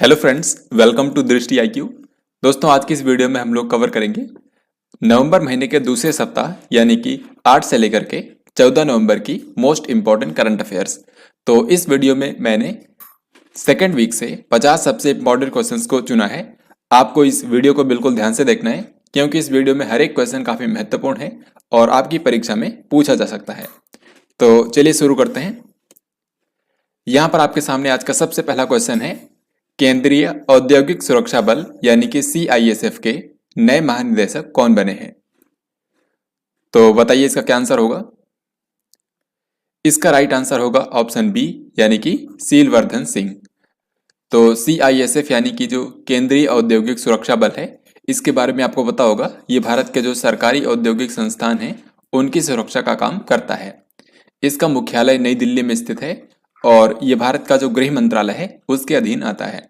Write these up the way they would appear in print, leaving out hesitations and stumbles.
Hello friends, welcome to दृष्टि IQ. दोस्तों, आज की इस वीडियो में हम लोग कवर करेंगे नवंबर महीने के दूसरे सप्ताह यानी कि 8 से लेकर के 14 नवंबर की मोस्ट इंपॉर्टेंट करंट अफेयर्स। तो इस वीडियो में मैंने सेकेंड वीक से 50 सबसे इंपॉर्टेंट क्वेश्चंस को चुना है। आपको इस वीडियो को बिल्कुल ध्यान से देखना है क्योंकि इस वीडियो में हर एक क्वेश्चन काफी महत्वपूर्ण है और आपकी परीक्षा में पूछा जा सकता है। तो चलिए शुरू करते हैं। यहाँ पर आपके सामने आज का सबसे पहला क्वेश्चन है, केंद्रीय औद्योगिक सुरक्षा बल यानी कि CISF के नए महानिदेशक कौन बने हैं? तो बताइए इसका क्या आंसर होगा। इसका राइट आंसर होगा ऑप्शन बी यानी कि सीलवर्धन सिंह। तो CISF यानी कि जो केंद्रीय औद्योगिक सुरक्षा बल है, इसके बारे में आपको पता होगा, ये भारत के जो सरकारी औद्योगिक संस्थान हैं उनकी सुरक्षा का काम करता है। इसका मुख्यालय नई दिल्ली में स्थित है और ये भारत का जो गृह मंत्रालय है उसके अधीन आता है।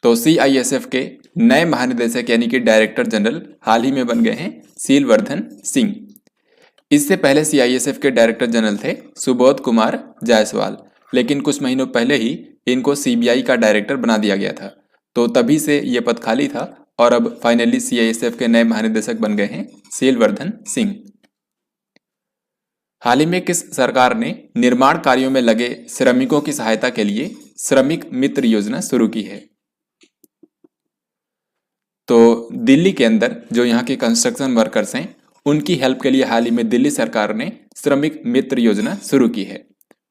तो CISF के नए महानिदेशक यानी कि डायरेक्टर जनरल हाल ही में बन गए हैं सीलवर्धन सिंह। इससे पहले CISF के डायरेक्टर जनरल थे सुबोध कुमार जायसवाल, लेकिन कुछ महीनों पहले ही इनको CBI का डायरेक्टर बना दिया गया था। तो तभी से ये पद खाली था और अब फाइनली CISF के नए महानिदेशक बन गए हैं सीलवर्धन सिंह। हाल ही में किस सरकार ने निर्माण कार्यों में लगे श्रमिकों की सहायता के लिए श्रमिक मित्र योजना शुरू की है? तो दिल्ली के अंदर जो यहाँ के कंस्ट्रक्शन वर्कर्स हैं उनकी हेल्प के लिए हाल ही में दिल्ली सरकार ने श्रमिक मित्र योजना शुरू की है।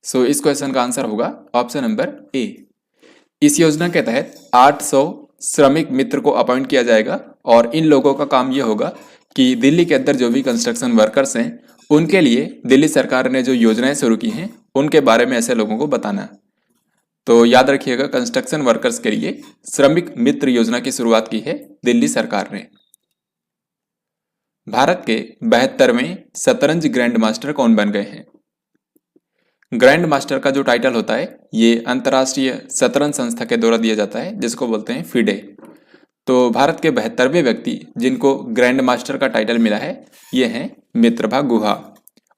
सो इस क्वेश्चन का आंसर होगा ऑप्शन नंबर ए। इस योजना के तहत 800 श्रमिक मित्र को अपॉइंट किया जाएगा और इन लोगों का काम ये होगा कि दिल्ली के अंदर जो भी कंस्ट्रक्शन वर्कर्स हैं उनके लिए दिल्ली सरकार ने जो योजनाएं शुरू की हैं उनके बारे में ऐसे लोगों को बताना। तो याद रखिएगा, कंस्ट्रक्शन वर्कर्स के लिए श्रमिक मित्र योजना की शुरुआत की है दिल्ली सरकार ने। भारत के 72वें शतरंज ग्रैंड मास्टर कौन बन गए हैं? ग्रैंड मास्टर का जो टाइटल होता है ये अंतर्राष्ट्रीय शतरंज संस्था के द्वारा दिया जाता है जिसको बोलते हैं FIDE। तो भारत के 72वें व्यक्ति जिनको ग्रैंड मास्टर का टाइटल मिला है ये हैं मित्रभा गुहा।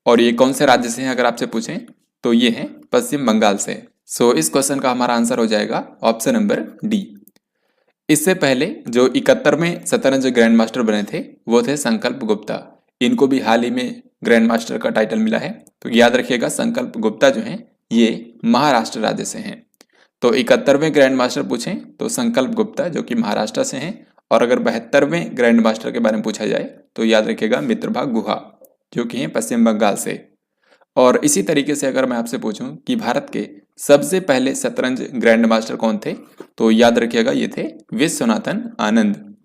और ये कौन से राज्य से हैं अगर आपसे पूछें तो ये हैं पश्चिम बंगाल से। सो इस क्वेश्चन का हमारा आंसर हो जाएगा ऑप्शन नंबर डी। इससे पहले जो 71वें शतरंज ग्रैंड मास्टर बने थे वो थे संकल्प गुप्ता। इनको भी हाल ही में ग्रैंड मास्टर का टाइटल मिला है। तो याद रखिएगा, संकल्प गुप्ता जो हैं ये महाराष्ट्र राज्य से हैं। तो 71वें ग्रैंड मास्टर पूछें तो संकल्प गुप्ता जो कि महाराष्ट्र से हैं, और अगर 72वें ग्रैंड मास्टर के बारे में पूछा जाए तो याद रखिएगा मित्रभा गुहा जो कि हैं पश्चिम बंगाल से। और इसी तरीके से अगर मैं आपसे पूछूं कि भारत के सबसे पहले शतरंज ग्रैंड मास्टर कौन थे तो याद रखिएगा ये थे विश्वनाथन आनंद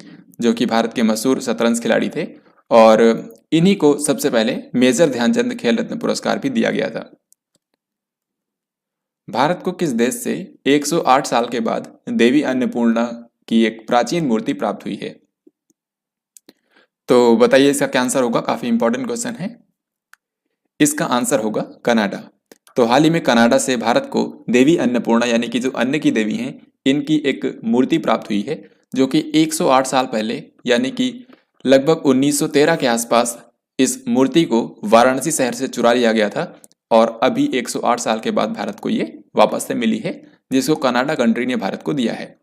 जो कि भारत के मशहूर शतरंज खिलाड़ी थे और इन्हीं को सबसे पहले मेजर ध्यानचंद खेल रत्न पुरस्कार भी दिया गया था। भारत को किस देश से 108 साल के बाद देवी अन्नपूर्णा की एक प्राचीन मूर्ति प्राप्त हुई है? तो बताइए इसका क्या आंसर होगा। काफी इंपॉर्टेंट क्वेश्चन है। इसका आंसर होगा कनाडा। तो हाल ही में कनाडा से भारत को देवी अन्नपूर्णा यानी कि जो अन्न की देवी हैं इनकी एक मूर्ति प्राप्त हुई है जो कि 108 साल पहले यानी कि लगभग 1913 के आसपास इस मूर्ति को वाराणसी शहर से चुरा लिया गया था और अभी 108 साल के बाद भारत को ये वापस से मिली है, जिसको कनाडा कंट्री ने भारत को दिया है।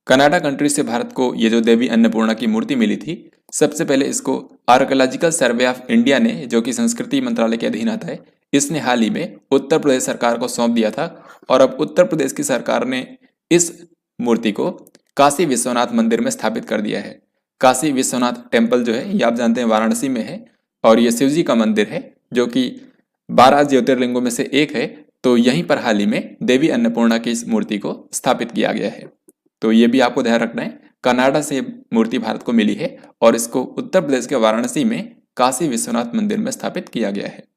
कनाडा कंट्री से भारत को ये जो देवी अन्नपूर्णा की मूर्ति मिली थी, सबसे पहले इसको आर्कोलॉजिकल सर्वे ऑफ इंडिया ने, जो कि संस्कृति मंत्रालय के अधीन आता है, इसने हाल ही में उत्तर प्रदेश सरकार को सौंप दिया था और अब उत्तर प्रदेश की सरकार ने इस मूर्ति को काशी विश्वनाथ मंदिर में स्थापित कर दिया है। काशी विश्वनाथ टेम्पल जो है ये आप जानते हैं वाराणसी में है और ये शिव जी का मंदिर है जो कि 12 ज्योतिर्लिंगों में से एक है। तो यहीं पर हाल ही में देवी अन्नपूर्णा की इस मूर्ति को स्थापित किया गया है। तो ये भी आपको ध्यान रखना है, कनाडा से मूर्ति भारत को मिली है और इसको उत्तर प्रदेश के वाराणसी में काशी विश्वनाथ मंदिर में स्थापित किया गया है।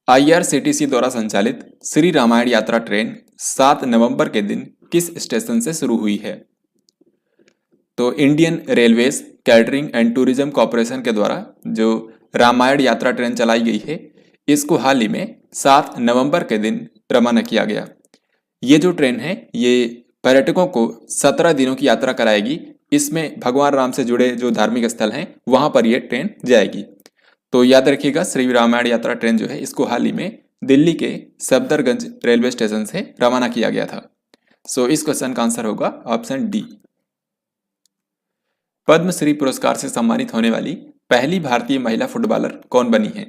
IRCTC द्वारा संचालित श्री रामायण यात्रा ट्रेन 7 नवंबर के दिन किस स्टेशन से शुरू हुई है? तो Indian railways catering and tourism corporation के द्वारा जो रामायण यात्रा ट्रेन चलाई गई है इसको हाल ही में 7 नवंबर के दिन रवाना किया गया। ये जो ट्रेन है ये पर्यटकों को 17 दिनों की यात्रा कराएगी। इसमें भगवान राम से जुड़े जो धार्मिक स्थल हैं वहां पर यह ट्रेन जाएगी। तो याद रखिएगा, श्री रामायण यात्रा ट्रेन जो है इसको हाल ही में दिल्ली के सफदरगंज रेलवे स्टेशन से रवाना किया गया था। सो इस क्वेश्चन का आंसर होगा ऑप्शन डी। पद्मश्री पुरस्कार से सम्मानित होने वाली पहली भारतीय महिला फुटबॉलर कौन बनी है?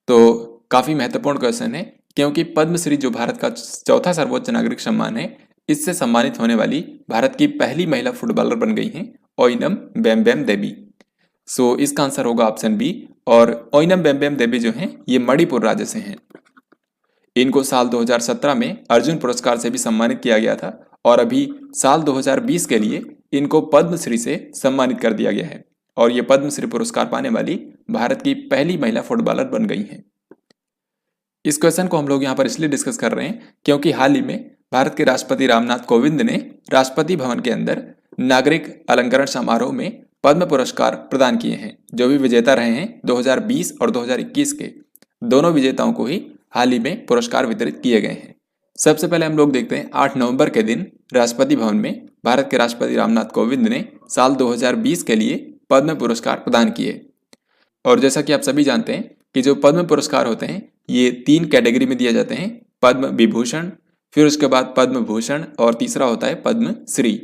तो काफी महत्वपूर्ण क्वेश्चन है, क्योंकि पद्मश्री जो भारत का चौथा सर्वोच्च नागरिक सम्मान है, इससे सम्मानित होने वाली भारत की पहली महिला फुटबॉलर बन गई हैं ओइनम बेम्बेम देवी। सो इसका आंसर होगा ऑप्शन बी। और ओइनम बेम्बेम देवी जो हैं ये मणिपुर राज्य से हैं। इनको साल 2017 में अर्जुन पुरस्कार से भी सम्मानित किया गया था और अभी साल 2020 के लिए इनको पद्मश्री से सम्मानित कर दिया गया है और ये पद्मश्री पुरस्कार पाने वाली भारत की पहली महिला फुटबॉलर बन गई हैं। इस क्वेश्चन को हम लोग यहाँ पर इसलिए डिस्कस कर रहे हैं क्योंकि हाल ही में भारत के राष्ट्रपति रामनाथ कोविंद ने राष्ट्रपति भवन के अंदर नागरिक अलंकरण समारोह में पद्म पुरस्कार प्रदान किए हैं। जो भी विजेता रहे हैं 2020 और 2021 के, दोनों विजेताओं को ही हाल ही में पुरस्कार वितरित किए गए हैं। सबसे पहले हम लोग देखते हैं 8 नवंबर के दिन राष्ट्रपति भवन में भारत के राष्ट्रपति रामनाथ कोविंद ने साल 2020 के लिए पद्म पुरस्कार प्रदान किए। और जैसा कि आप सभी जानते हैं कि जो पद्म पुरस्कार होते हैं ये 3 कैटेगरी में दिए जाते हैं, पद्म विभूषण, फिर उसके बाद पद्म भूषण और तीसरा होता है पद्म श्री।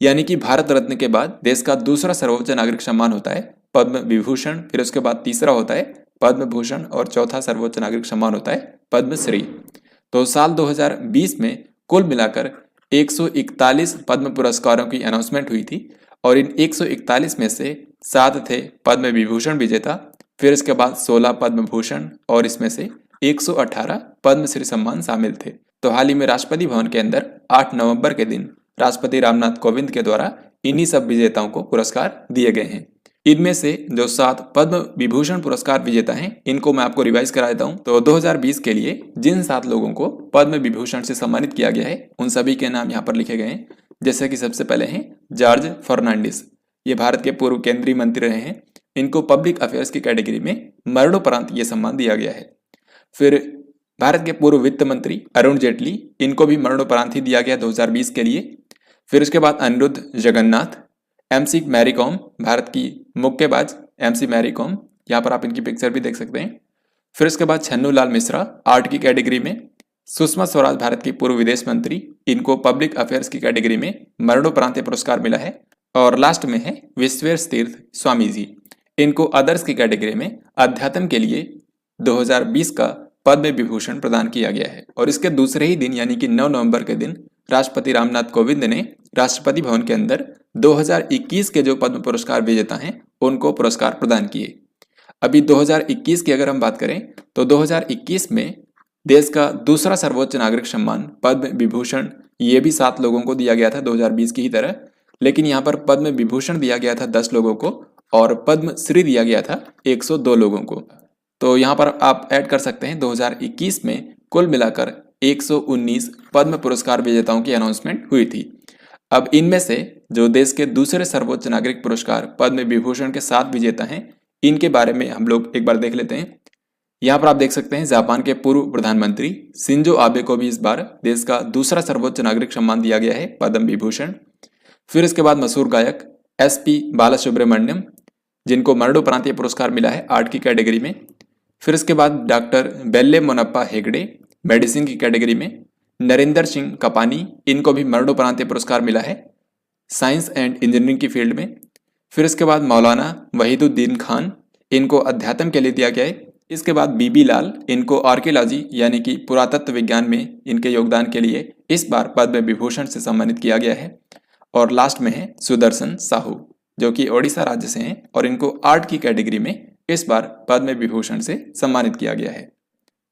यानी कि भारत रत्न के बाद देश का दूसरा सर्वोच्च नागरिक सम्मान होता है पद्म विभूषण, फिर उसके बाद तीसरा होता है पद्म भूषण और चौथा सर्वोच्च नागरिक सम्मान होता है पद्म श्री। तो साल 2020 में कुल मिलाकर 141 पद्म पुरस्कारों की अनाउंसमेंट हुई थी और इन 141 में से 7 थे पद्म विभूषण विजेता, फिर इसके बाद 16 पद्म भूषण और इसमें से 118 पद्मश्री सम्मान शामिल थे। तो हाल ही में राष्ट्रपति भवन के अंदर 8 नवंबर के दिन राष्ट्रपति रामनाथ कोविंद के द्वारा इन्हीं सब विजेताओं को पुरस्कार दिए गए हैं। इनमें से जो 7 पद्म विभूषण पुरस्कार विजेता हैं इनको मैं आपको रिवाइज करा देता हूं। तो 2020 के लिए जिन 7 लोगों को पद्म विभूषण से सम्मानित किया गया है उन सभी के नाम यहाँ पर लिखे गए हैं। जैसे कि सबसे पहले हैं जॉर्ज फर्नांडिस, ये भारत के पूर्व केंद्रीय मंत्री रहे हैं। इनको पब्लिक अफेयर्स की कैटेगरी में मरणोपरांत ये सम्मान दिया गया है। फिर भारत के पूर्व वित्त मंत्री अरुण जेटली, इनको भी मरणोपरांत ही दिया गया 2020 के लिए। फिर उसके बाद अनिरुद्ध जगन्नाथ, एमसी मैरी कॉम, भारत की मुक्केबाज एमसी मैरी कॉम, यहाँ पर आप इनकी पिक्चर भी देख सकते हैं। फिर उसके बाद छन्नू लाल मिश्रा आर्ट की कैटेगरी में। सुषमा स्वराज भारत की पूर्व विदेश मंत्री, इनको पब्लिक अफेयर्स की कैटेगरी में मरणोपरांत पुरस्कार मिला है। और लास्ट में है विश्वेश तीर्थ स्वामी जी, इनको अदर्स की कैटेगरी में अध्यात्म के लिए 2020 का पद्म विभूषण प्रदान किया गया है। और इसके दूसरे ही दिन यानी कि 9 नवंबर के दिन राष्ट्रपति रामनाथ कोविंद ने राष्ट्रपति भवन के अंदर 2021 के जो पद्म पुरस्कार विजेता हैं उनको पुरस्कार प्रदान किए। अभी 2021 की अगर हम बात करें तो 2021 में देश का दूसरा सर्वोच्च नागरिक सम्मान पद्म विभूषण ये भी 7 लोगों को दिया गया था 2020 की ही तरह, लेकिन यहाँ पर पद्म विभूषण दिया गया था 10 लोगों को और पद्म श्री दिया गया था 102 लोगों को। तो यहाँ पर आप ऐड कर सकते हैं 2021 में कुल मिलाकर 119 पद्म पुरस्कार विजेताओं की अनाउंसमेंट हुई थी। अब इनमें से जो देश के दूसरे सर्वोच्च नागरिक पुरस्कार पद्म विभूषण के 7 विजेता हैं, इनके बारे में हम लोग एक बार देख लेते हैं। यहाँ पर आप देख सकते हैं जापान के पूर्व प्रधानमंत्री शिंजो आबे को भी इस बार देश का दूसरा सर्वोच्च नागरिक सम्मान दिया गया है पद्म विभूषण। फिर इसके बाद मशहूर गायक SP बालासुब्रमण्यम, जिनको मरणोपरांत पुरस्कार मिला है आर्ट की कैटेगरी में। फिर इसके बाद डॉक्टर बेल्ले मोनप्पा हेगड़े मेडिसिन की कैटेगरी में। नरेंद्र सिंह कपानी, इनको भी मरणोपरांत पुरस्कार मिला है साइंस एंड इंजीनियरिंग की फील्ड में। फिर इसके बाद मौलाना वहीदुद्दीन खान, इनको अध्यात्म के लिए दिया गया है। इसके बाद बीबी लाल, इनको आर्कियोलॉजी यानी कि पुरातत्व विज्ञान में इनके योगदान के लिए इस बार पद्म विभूषण से सम्मानित किया गया है। और लास्ट में है सुदर्शन साहू, जो कि ओडिशा राज्य से हैं और इनको आर्ट की कैटेगरी में इस बार पद्म विभूषण से सम्मानित किया गया है।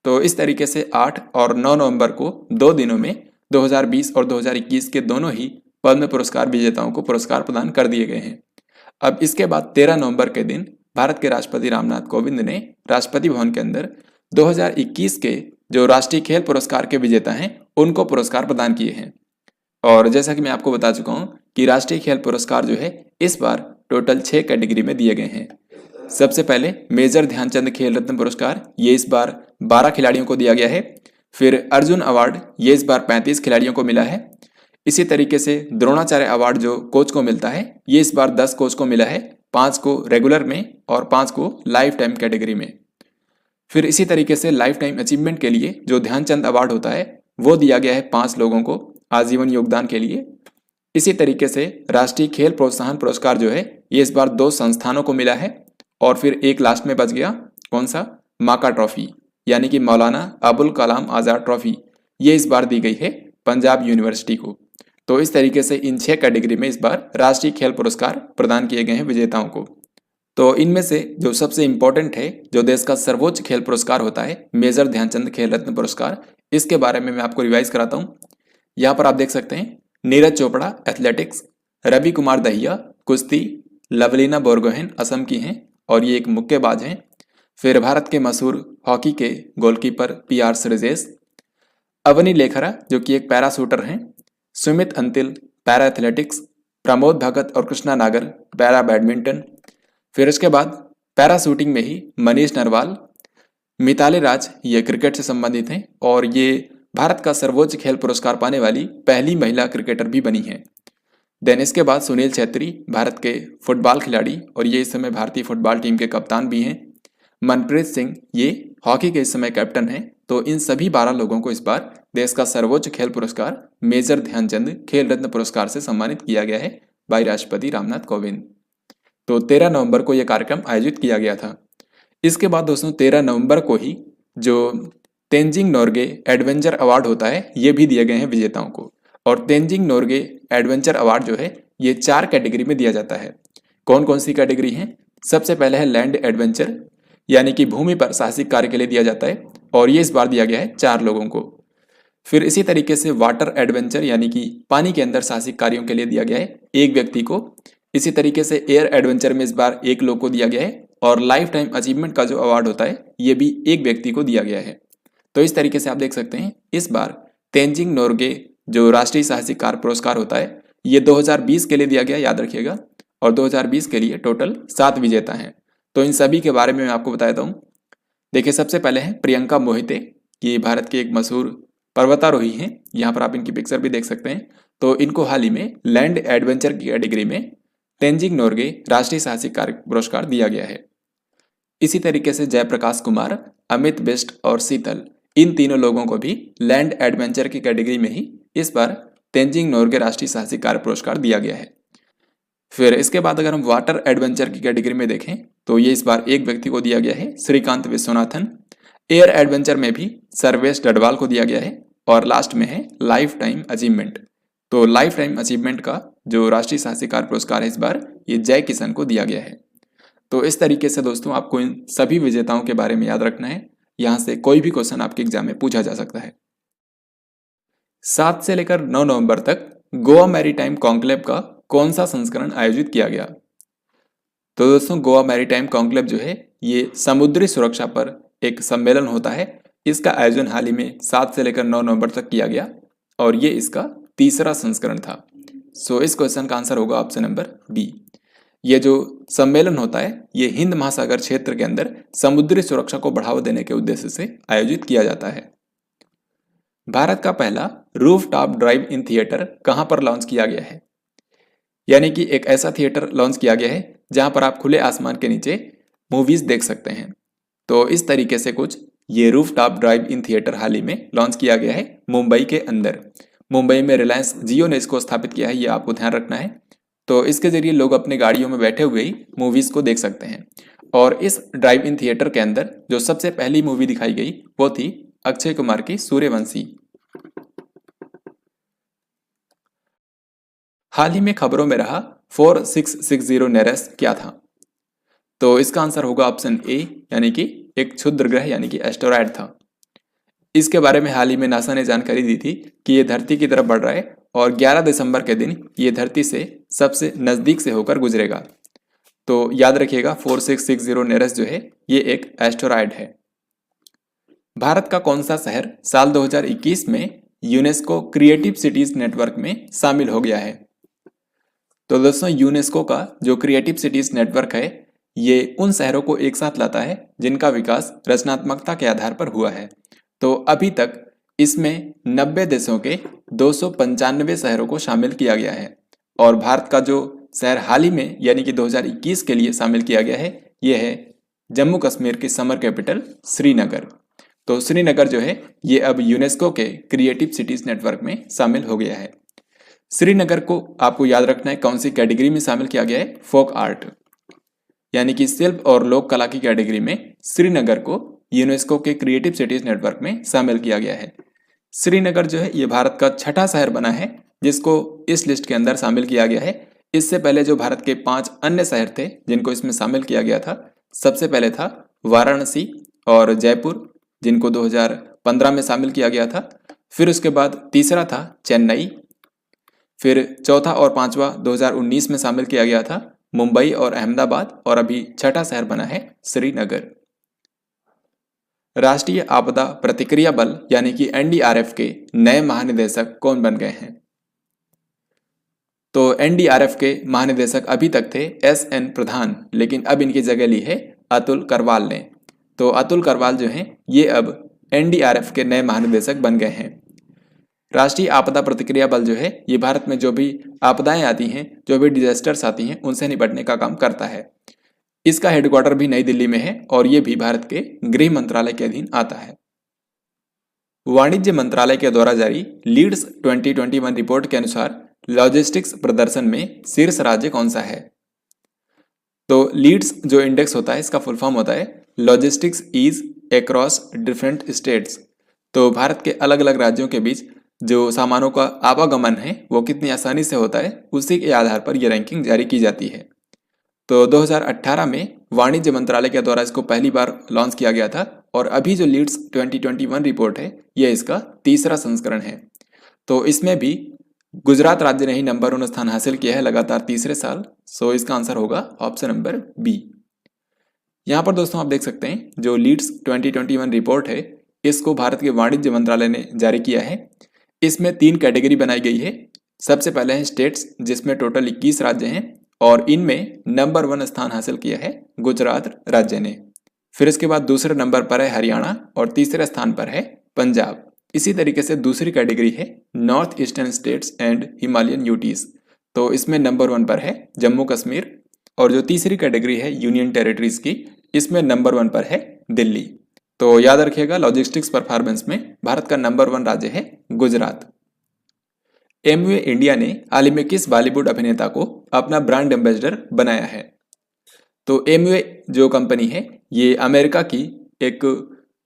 तो इस तरीके से 8 और 9 नवंबर को 2 दिनों में 2020 और 2021 के दोनों ही पद्म पुरस्कार विजेताओं को पुरस्कार प्रदान कर दिए गए हैं। अब इसके बाद 13 नवंबर के दिन भारत के राष्ट्रपति रामनाथ कोविंद ने राष्ट्रपति भवन के अंदर 2021 के जो राष्ट्रीय खेल पुरस्कार के विजेता हैं उनको पुरस्कार प्रदान किए हैं। और जैसा कि मैं आपको बता चुका हूं कि राष्ट्रीय खेल पुरस्कार जो है इस बार टोटल 6 कैटेगरी में दिए गए हैं। सबसे पहले मेजर ध्यानचंद खेल रत्न पुरस्कार, ये इस बार 12 खिलाड़ियों को दिया गया है। फिर अर्जुन अवार्ड, ये इस बार 35 खिलाड़ियों को मिला है। इसी तरीके से द्रोणाचार्य अवार्ड जो कोच को मिलता है, ये इस बार 10 कोच को मिला है, 5 को रेगुलर में और 5 को लाइफ टाइम कैटेगरी में। फिर इसी तरीके से लाइफ टाइम अचीवमेंट के लिए जो ध्यानचंद अवार्ड होता है वो दिया गया है 5 लोगों को, आजीवन योगदान के लिए। इसी तरीके से राष्ट्रीय खेल प्रोत्साहन पुरस्कार जो है ये इस बार 2 संस्थानों को मिला है। और फिर एक लास्ट में बच गया, कौन सा, माका ट्रॉफी, यानी कि मौलाना अबुल कलाम आज़ाद ट्रॉफी, ये इस बार दी गई है पंजाब यूनिवर्सिटी को। तो इस तरीके से इन 6 कैटेगरी में इस बार राष्ट्रीय खेल पुरस्कार प्रदान किए गए हैं विजेताओं को। तो इनमें से जो सबसे इम्पोर्टेंट है, जो देश का सर्वोच्च खेल पुरस्कार होता है, मेजर ध्यानचंद खेल रत्न पुरस्कार, इसके बारे में मैं आपको रिवाइज कराता हूँ। यहाँ पर आप देख सकते हैं नीरज चोपड़ा एथलेटिक्स, रवि कुमार दहिया कुश्ती, लवलीना बोरगोहेन असम की हैं और ये एक मुक्केबाज हैं। फिर भारत के मशहूर हॉकी के गोलकीपर PR श्रीजेश, अवनी लेखरा जो कि एक पैरा शूटर हैं, सुमित अंतिल पैरा एथलेटिक्स, प्रमोद भगत और कृष्णा नागर पैरा बैडमिंटन। फिर इसके बाद पैरा शूटिंग में ही मनीष नरवाल, मिताली राज ये क्रिकेट से संबंधित हैं और ये भारत का सर्वोच्च खेल पुरस्कार पाने वाली पहली महिला क्रिकेटर भी बनी हैं। देन इसके बाद सुनील छेत्री भारत के फुटबॉल खिलाड़ी और ये इस समय भारतीय फुटबॉल टीम के कप्तान भी हैं। मनप्रीत सिंह ये हॉकी के इस समय कैप्टन हैं। तो इन सभी 12 लोगों को इस बार देश का सर्वोच्च खेल पुरस्कार मेजर ध्यानचंद खेल रत्न पुरस्कार से सम्मानित किया गया है बाई राष्ट्रपति रामनाथ कोविंद। तो 13 नवंबर को यह कार्यक्रम आयोजित किया गया था। इसके बाद दोस्तों 13 नवंबर को ही जो तेंजिंग नोर्गे एडवेंचर अवार्ड होता है ये भी दिए गए हैं विजेताओं को। और तेंजिंग नोर्गे एडवेंचर अवार्ड जो है ये 4 कैटेगरी में दिया जाता है। कौन कौन सी कैटेगरी हैं? सबसे पहले है लैंड एडवेंचर, यानी कि भूमि पर साहसिक कार्य के लिए दिया जाता है और ये इस बार दिया गया है 4 लोगों को। फिर इसी तरीके से वाटर एडवेंचर, यानी कि पानी के अंदर साहसिक कार्यों के लिए दिया गया है 1 व्यक्ति को। इसी तरीके से एयर एडवेंचर में इस बार 1 लोग को दिया गया है और लाइफ टाइम अचीवमेंट का जो अवार्ड होता है ये भी 1 व्यक्ति को दिया गया है। तो इस तरीके से आप देख सकते हैं इस बार तेंजिंग नोर्गे जो राष्ट्रीय साहसिक कार्य पुरस्कार होता है ये 2020 के लिए दिया गया, याद रखिएगा। और 2020 के लिए टोटल 7 विजेता हैं। तो इन सभी के बारे में मैं आपको बताता हूँ। देखिए सबसे पहले हैं प्रियंका मोहिते, ये भारत की एक मशहूर पर्वतारोही हैं। यहाँ पर आप इनकी पिक्चर भी देख सकते हैं। तो इनको हाल ही में लैंड एडवेंचर की कैटेगरी में तेंजिंग नोर्गे राष्ट्रीय साहसिक कार्य पुरस्कार दिया गया है। इसी तरीके से जयप्रकाश कुमार, अमित बिष्ट और शीतल, इन तीनों लोगों को भी लैंड एडवेंचर की कैटेगरी में ही इस बार तेंजिंग नोर्गे राष्ट्रीय साहसिक कार्य पुरस्कार दिया गया है। फिर इसके बाद अगर हम वाटर एडवेंचर की कैटेगरी में देखें तो ये इस बार 1 व्यक्ति को दिया गया है, श्रीकांत विश्वनाथन। एयर एडवेंचर में भी सर्वेश डडवाल को दिया गया है और लास्ट में है लाइफ टाइम अचीवमेंट। तो लाइफ टाइम अचीवमेंट का जो राष्ट्रीय साहसिक कार्य पुरस्कार है इस बार ये जय किशन को दिया गया है। तो इस तरीके से दोस्तों आपको इन सभी विजेताओं के बारे में याद रखना है। यहाँ से कोई भी क्वेश्चन आपके एग्जाम में पूछा जा सकता है। 7 से लेकर 9 नवंबर तक गोवा मैरीटाइम कॉन्क्लेव का कौन सा संस्करण आयोजित किया गया? तो दोस्तों गोवा मैरीटाइम कॉन्क्लेव जो है ये समुद्री सुरक्षा पर एक सम्मेलन होता है। इसका आयोजन हाल ही में 7 से लेकर 9 नवंबर तक किया गया और ये इसका 3रा संस्करण था। सो इस क्वेश्चन का आंसर होगा ऑप्शन नंबर बी। ये जो सम्मेलन होता है ये हिंद महासागर क्षेत्र के अंदर समुद्री सुरक्षा को बढ़ावा देने के उद्देश्य से आयोजित किया जाता है। भारत का पहला roof top drive in theatre कहाँ पर लॉन्च किया गया है? यानी कि एक ऐसा थिएटर लॉन्च किया गया है जहां पर आप खुले आसमान के नीचे मूवीज देख सकते हैं। तो इस तरीके से कुछ ये roof top drive in theatre हाल ही में लॉन्च किया गया है मुंबई के अंदर। मुंबई में रिलायंस जियो ने इसको स्थापित किया है, ये आपको ध्यान रखना है। तो इसके जरिए लोग अपने गाड़ियों में बैठे हुए ही मूवीज को देख सकते हैं। और इस ड्राइव इन थिएटर के अंदर जो सबसे पहली मूवी दिखाई गई वो थी अक्षय कुमार की सूर्यवंशी। हाल ही में खबरों में रहा 4660 नेरेस क्या था? तो इसका आंसर होगा ऑप्शन ए, यानी कि एक क्षुद्र ग्रह यानी कि एस्टेरॉयड था। इसके बारे में हाल ही में नासा ने जानकारी दी थी कि ये धरती की तरफ बढ़ रहा है और 11 दिसंबर के दिन ये धरती से सबसे नजदीक से होकर गुजरेगा। तो याद रखिएगा 4660 नेरेस जो है ये एक एस्टेरॉयड है। भारत का कौन सा शहर साल 2021 में यूनेस्को क्रिएटिव सिटीज नेटवर्क में शामिल हो गया है? तो दोस्तों यूनेस्को का जो क्रिएटिव सिटीज नेटवर्क है ये उन शहरों को एक साथ लाता है जिनका विकास रचनात्मकता के आधार पर हुआ है। तो अभी तक इसमें 90 देशों के 295 शहरों को शामिल किया गया है और भारत का जो शहर हाल ही में यानी कि 2021 के लिए शामिल किया गया है ये है जम्मू कश्मीर की समर कैपिटल श्रीनगर। तो श्रीनगर जो है ये अब यूनेस्को के क्रिएटिव सिटीज नेटवर्क में शामिल हो गया है। श्रीनगर को आपको याद रखना है कौन सी कैटेगरी में शामिल किया गया है, फोक आर्ट, यानी कि शिल्प और लोक कला की कैटेगरी में श्रीनगर को यूनेस्को के क्रिएटिव सिटीज नेटवर्क में शामिल किया गया है। श्रीनगर जो है ये भारत का छठा शहर बना है जिसको इस लिस्ट के अंदर शामिल किया गया है। इससे पहले जो भारत के 5 अन्य शहर थे जिनको इसमें शामिल किया गया था, सबसे पहले था वाराणसी और जयपुर जिनको 2015 में शामिल किया गया था। फिर उसके बाद तीसरा था चेन्नई, फिर चौथा और पांचवा 2019 में शामिल किया गया था मुंबई और अहमदाबाद, और अभी छठा शहर बना है श्रीनगर। राष्ट्रीय आपदा प्रतिक्रिया बल यानी कि एनडीआरएफ के नए महानिदेशक कौन बन गए हैं? तो एनडीआरएफ के महानिदेशक अभी तक थे एसएन प्रधान, लेकिन अब इनकी जगह ली है अतुल करवाल ने। तो अतुल करवाल जो हैं ये अब एनडीआरएफ के नए महानिदेशक बन गए हैं। राष्ट्रीय आपदा प्रतिक्रिया बल जो है ये भारत में जो भी आपदाएं आती हैं, जो भी डिजास्टर्स आती हैं, उनसे निपटने का काम करता है। इसका हेडक्वार्टर भी नई दिल्ली में है और ये भी भारत के गृह मंत्रालय के अधीन आता है। वाणिज्य मंत्रालय के द्वारा जारी लीड्स 2021 रिपोर्ट के अनुसार लॉजिस्टिक्स प्रदर्शन में शीर्ष राज्य कौन सा है? तो लीड्स जो इंडेक्स होता है इसका फुल फॉर्म होता है logistics ease across different states. तो भारत के अलग अलग राज्यों के बीच जो सामानों का आवागमन है वो कितनी आसानी से होता है, उसी के आधार पर यह रैंकिंग जारी की जाती है। तो 2018 में वाणिज्य मंत्रालय के द्वारा इसको पहली बार लॉन्च किया गया था और अभी जो लीड्स 2021 रिपोर्ट है यह इसका तीसरा संस्करण है। तो इसमें भी गुजरात राज्य ने ही नंबर 1 स्थान हासिल किया है लगातार तीसरे साल। सो इसका आंसर होगा ऑप्शन नंबर बी। यहाँ पर दोस्तों आप देख सकते हैं जो लीड्स 2021 रिपोर्ट है इसको भारत के वाणिज्य मंत्रालय ने जारी किया है। इसमें 3 कैटेगरी बनाई गई है। सबसे पहले है स्टेट्स जिसमें टोटल 21 राज्य हैं और इनमें नंबर 1 स्थान हासिल किया है गुजरात राज्य ने। फिर इसके बाद दूसरे नंबर पर है हरियाणा और तीसरे स्थान पर है पंजाब। इसी तरीके से दूसरी कैटेगरी है north eastern states and Himalayan UTs, तो इसमें नंबर 1 पर है जम्मू कश्मीर। और जो तीसरी कैटेगरी है यूनियन टेरिटरीज की, इसमें नंबर 1 पर है दिल्ली। तो याद रखिएगा लॉजिस्टिक्स परफॉर्मेंस में भारत का नंबर 1 राज्य है गुजरात। एमवे इंडिया ने हाल ही में किस बॉलीवुड अभिनेता को अपना ब्रांड एम्बेसडर बनाया है? तो एमवे जो कंपनी है ये अमेरिका की एक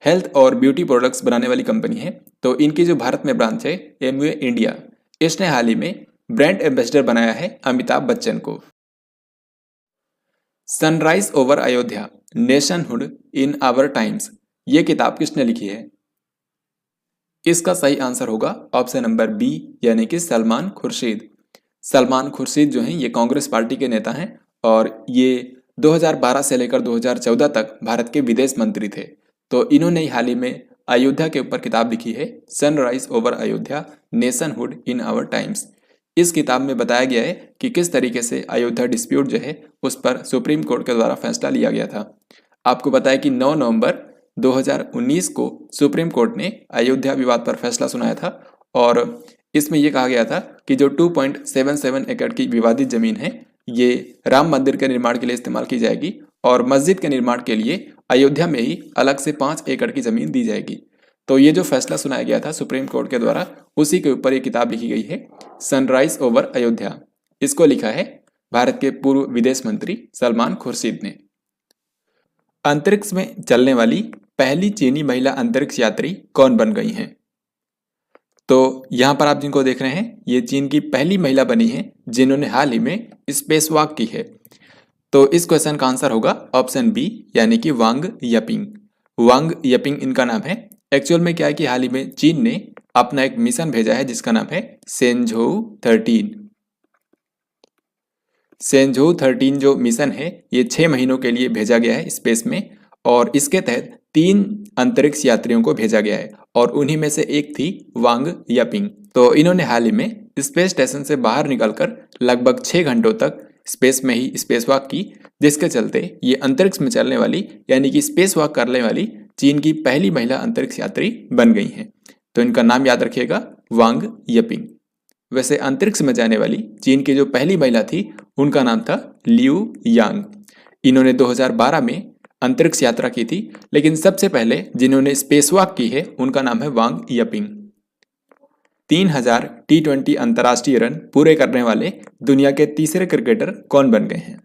हेल्थ और ब्यूटी प्रोडक्ट्स बनाने वाली कंपनी है। तो इनकी जो भारत में ब्रांच है एमवे इंडिया, इसने हाल ही में ब्रांड एम्बेसडर बनाया है अमिताभ बच्चन को। Sunrise over Ayodhya nationhood in our times ये किताब किसने लिखी है? इसका सही आंसर होगा ऑप्शन नंबर बी यानी कि सलमान खुर्शीद। सलमान खुर्शीद जो हैं ये कांग्रेस पार्टी के नेता हैं और ये 2012 से लेकर 2014 तक भारत के विदेश मंत्री थे। तो इन्होंने हाल ही में अयोध्या के ऊपर किताब लिखी है sunrise over Ayodhya nationhood in our times. इस किताब में बताया गया है कि किस तरीके से अयोध्या डिस्प्यूट जो है उस पर सुप्रीम कोर्ट के द्वारा फैसला लिया गया था। आपको बताया कि 9 नवंबर 2019 को सुप्रीम कोर्ट ने अयोध्या विवाद पर फैसला सुनाया था और इसमें यह कहा गया था कि जो 2.77 एकड़ की विवादित जमीन है ये राम मंदिर के निर्माण के लिए इस्तेमाल की जाएगी और मस्जिद के निर्माण के लिए अयोध्या में ही अलग से 5 एकड़ की जमीन दी जाएगी। तो ये जो फैसला सुनाया गया था सुप्रीम कोर्ट के द्वारा, उसी के ऊपर ये किताब लिखी गई है सनराइज ओवर अयोध्या। इसको लिखा है भारत के पूर्व विदेश मंत्री सलमान खुर्शीद ने। अंतरिक्ष में चलने वाली पहली चीनी महिला अंतरिक्ष यात्री कौन बन गई हैं? तो यहां पर आप जिनको देख रहे हैं ये चीन की पहली महिला बनी है जिन्होंने हाल ही में स्पेस वॉक की है। तो इस क्वेश्चन का आंसर होगा ऑप्शन बी यानी कि वांग यपिंग। वांग यपिंग इनका नाम है। एक्चुअल में क्या है कि हाल ही में चीन ने अपना एक मिशन भेजा है जिसका नाम है सेंझोउ 13। सेंझोउ 13 जो मिशन है ये 6 महीनों के लिए भेजा गया है स्पेस में और इसके तहत 3 अंतरिक्ष यात्रियों को भेजा गया है और उन्हीं में से एक थी वांग यपिंग। तो इन्होंने हाल ही में स्पेस स्टेशन से बाहर निकलकर लगभग 6 घंटों तक स्पेस में ही स्पेस वॉक की, जिसके चलते ये अंतरिक्ष में चलने वाली यानी कि स्पेस वॉक करने वाली चीन की पहली महिला अंतरिक्ष यात्री बन गई हैं। तो इनका नाम याद रखिएगा वांग यपिंग। वैसे अंतरिक्ष में जाने वाली चीन की जो पहली महिला थी उनका नाम था लियू यांग। इन्होंने 2012 में अंतरिक्ष यात्रा की थी, लेकिन सबसे पहले जिन्होंने स्पेस वॉक की है उनका नाम है वांग यपिंग। 3000 T20 अंतर्राष्ट्रीय रन पूरे करने वाले दुनिया के तीसरे क्रिकेटर कौन बन गए हैं?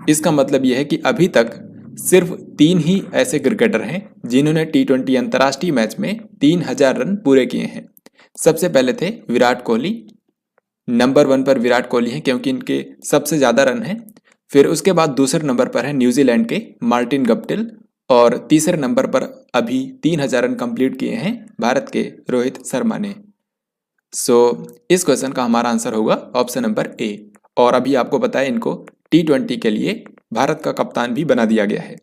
इसका मतलब यह है कि अभी तक सिर्फ 3 ही ऐसे क्रिकेटर हैं जिन्होंने T20 अंतर्राष्ट्रीय मैच में 3000 रन पूरे किए हैं। सबसे पहले थे विराट कोहली, नंबर 1 पर विराट कोहली हैं क्योंकि इनके सबसे ज़्यादा रन हैं। फिर उसके बाद दूसरे नंबर पर है न्यूजीलैंड के मार्टिन गप्टिल, और तीसरे नंबर पर अभी 3000 रन कंप्लीट किए हैं भारत के रोहित शर्मा ने। इस क्वेश्चन का हमारा आंसर होगा ऑप्शन नंबर ए। और अभी आपको पता है इनको T20 के लिए भारत का कप्तान भी बना दिया गया है।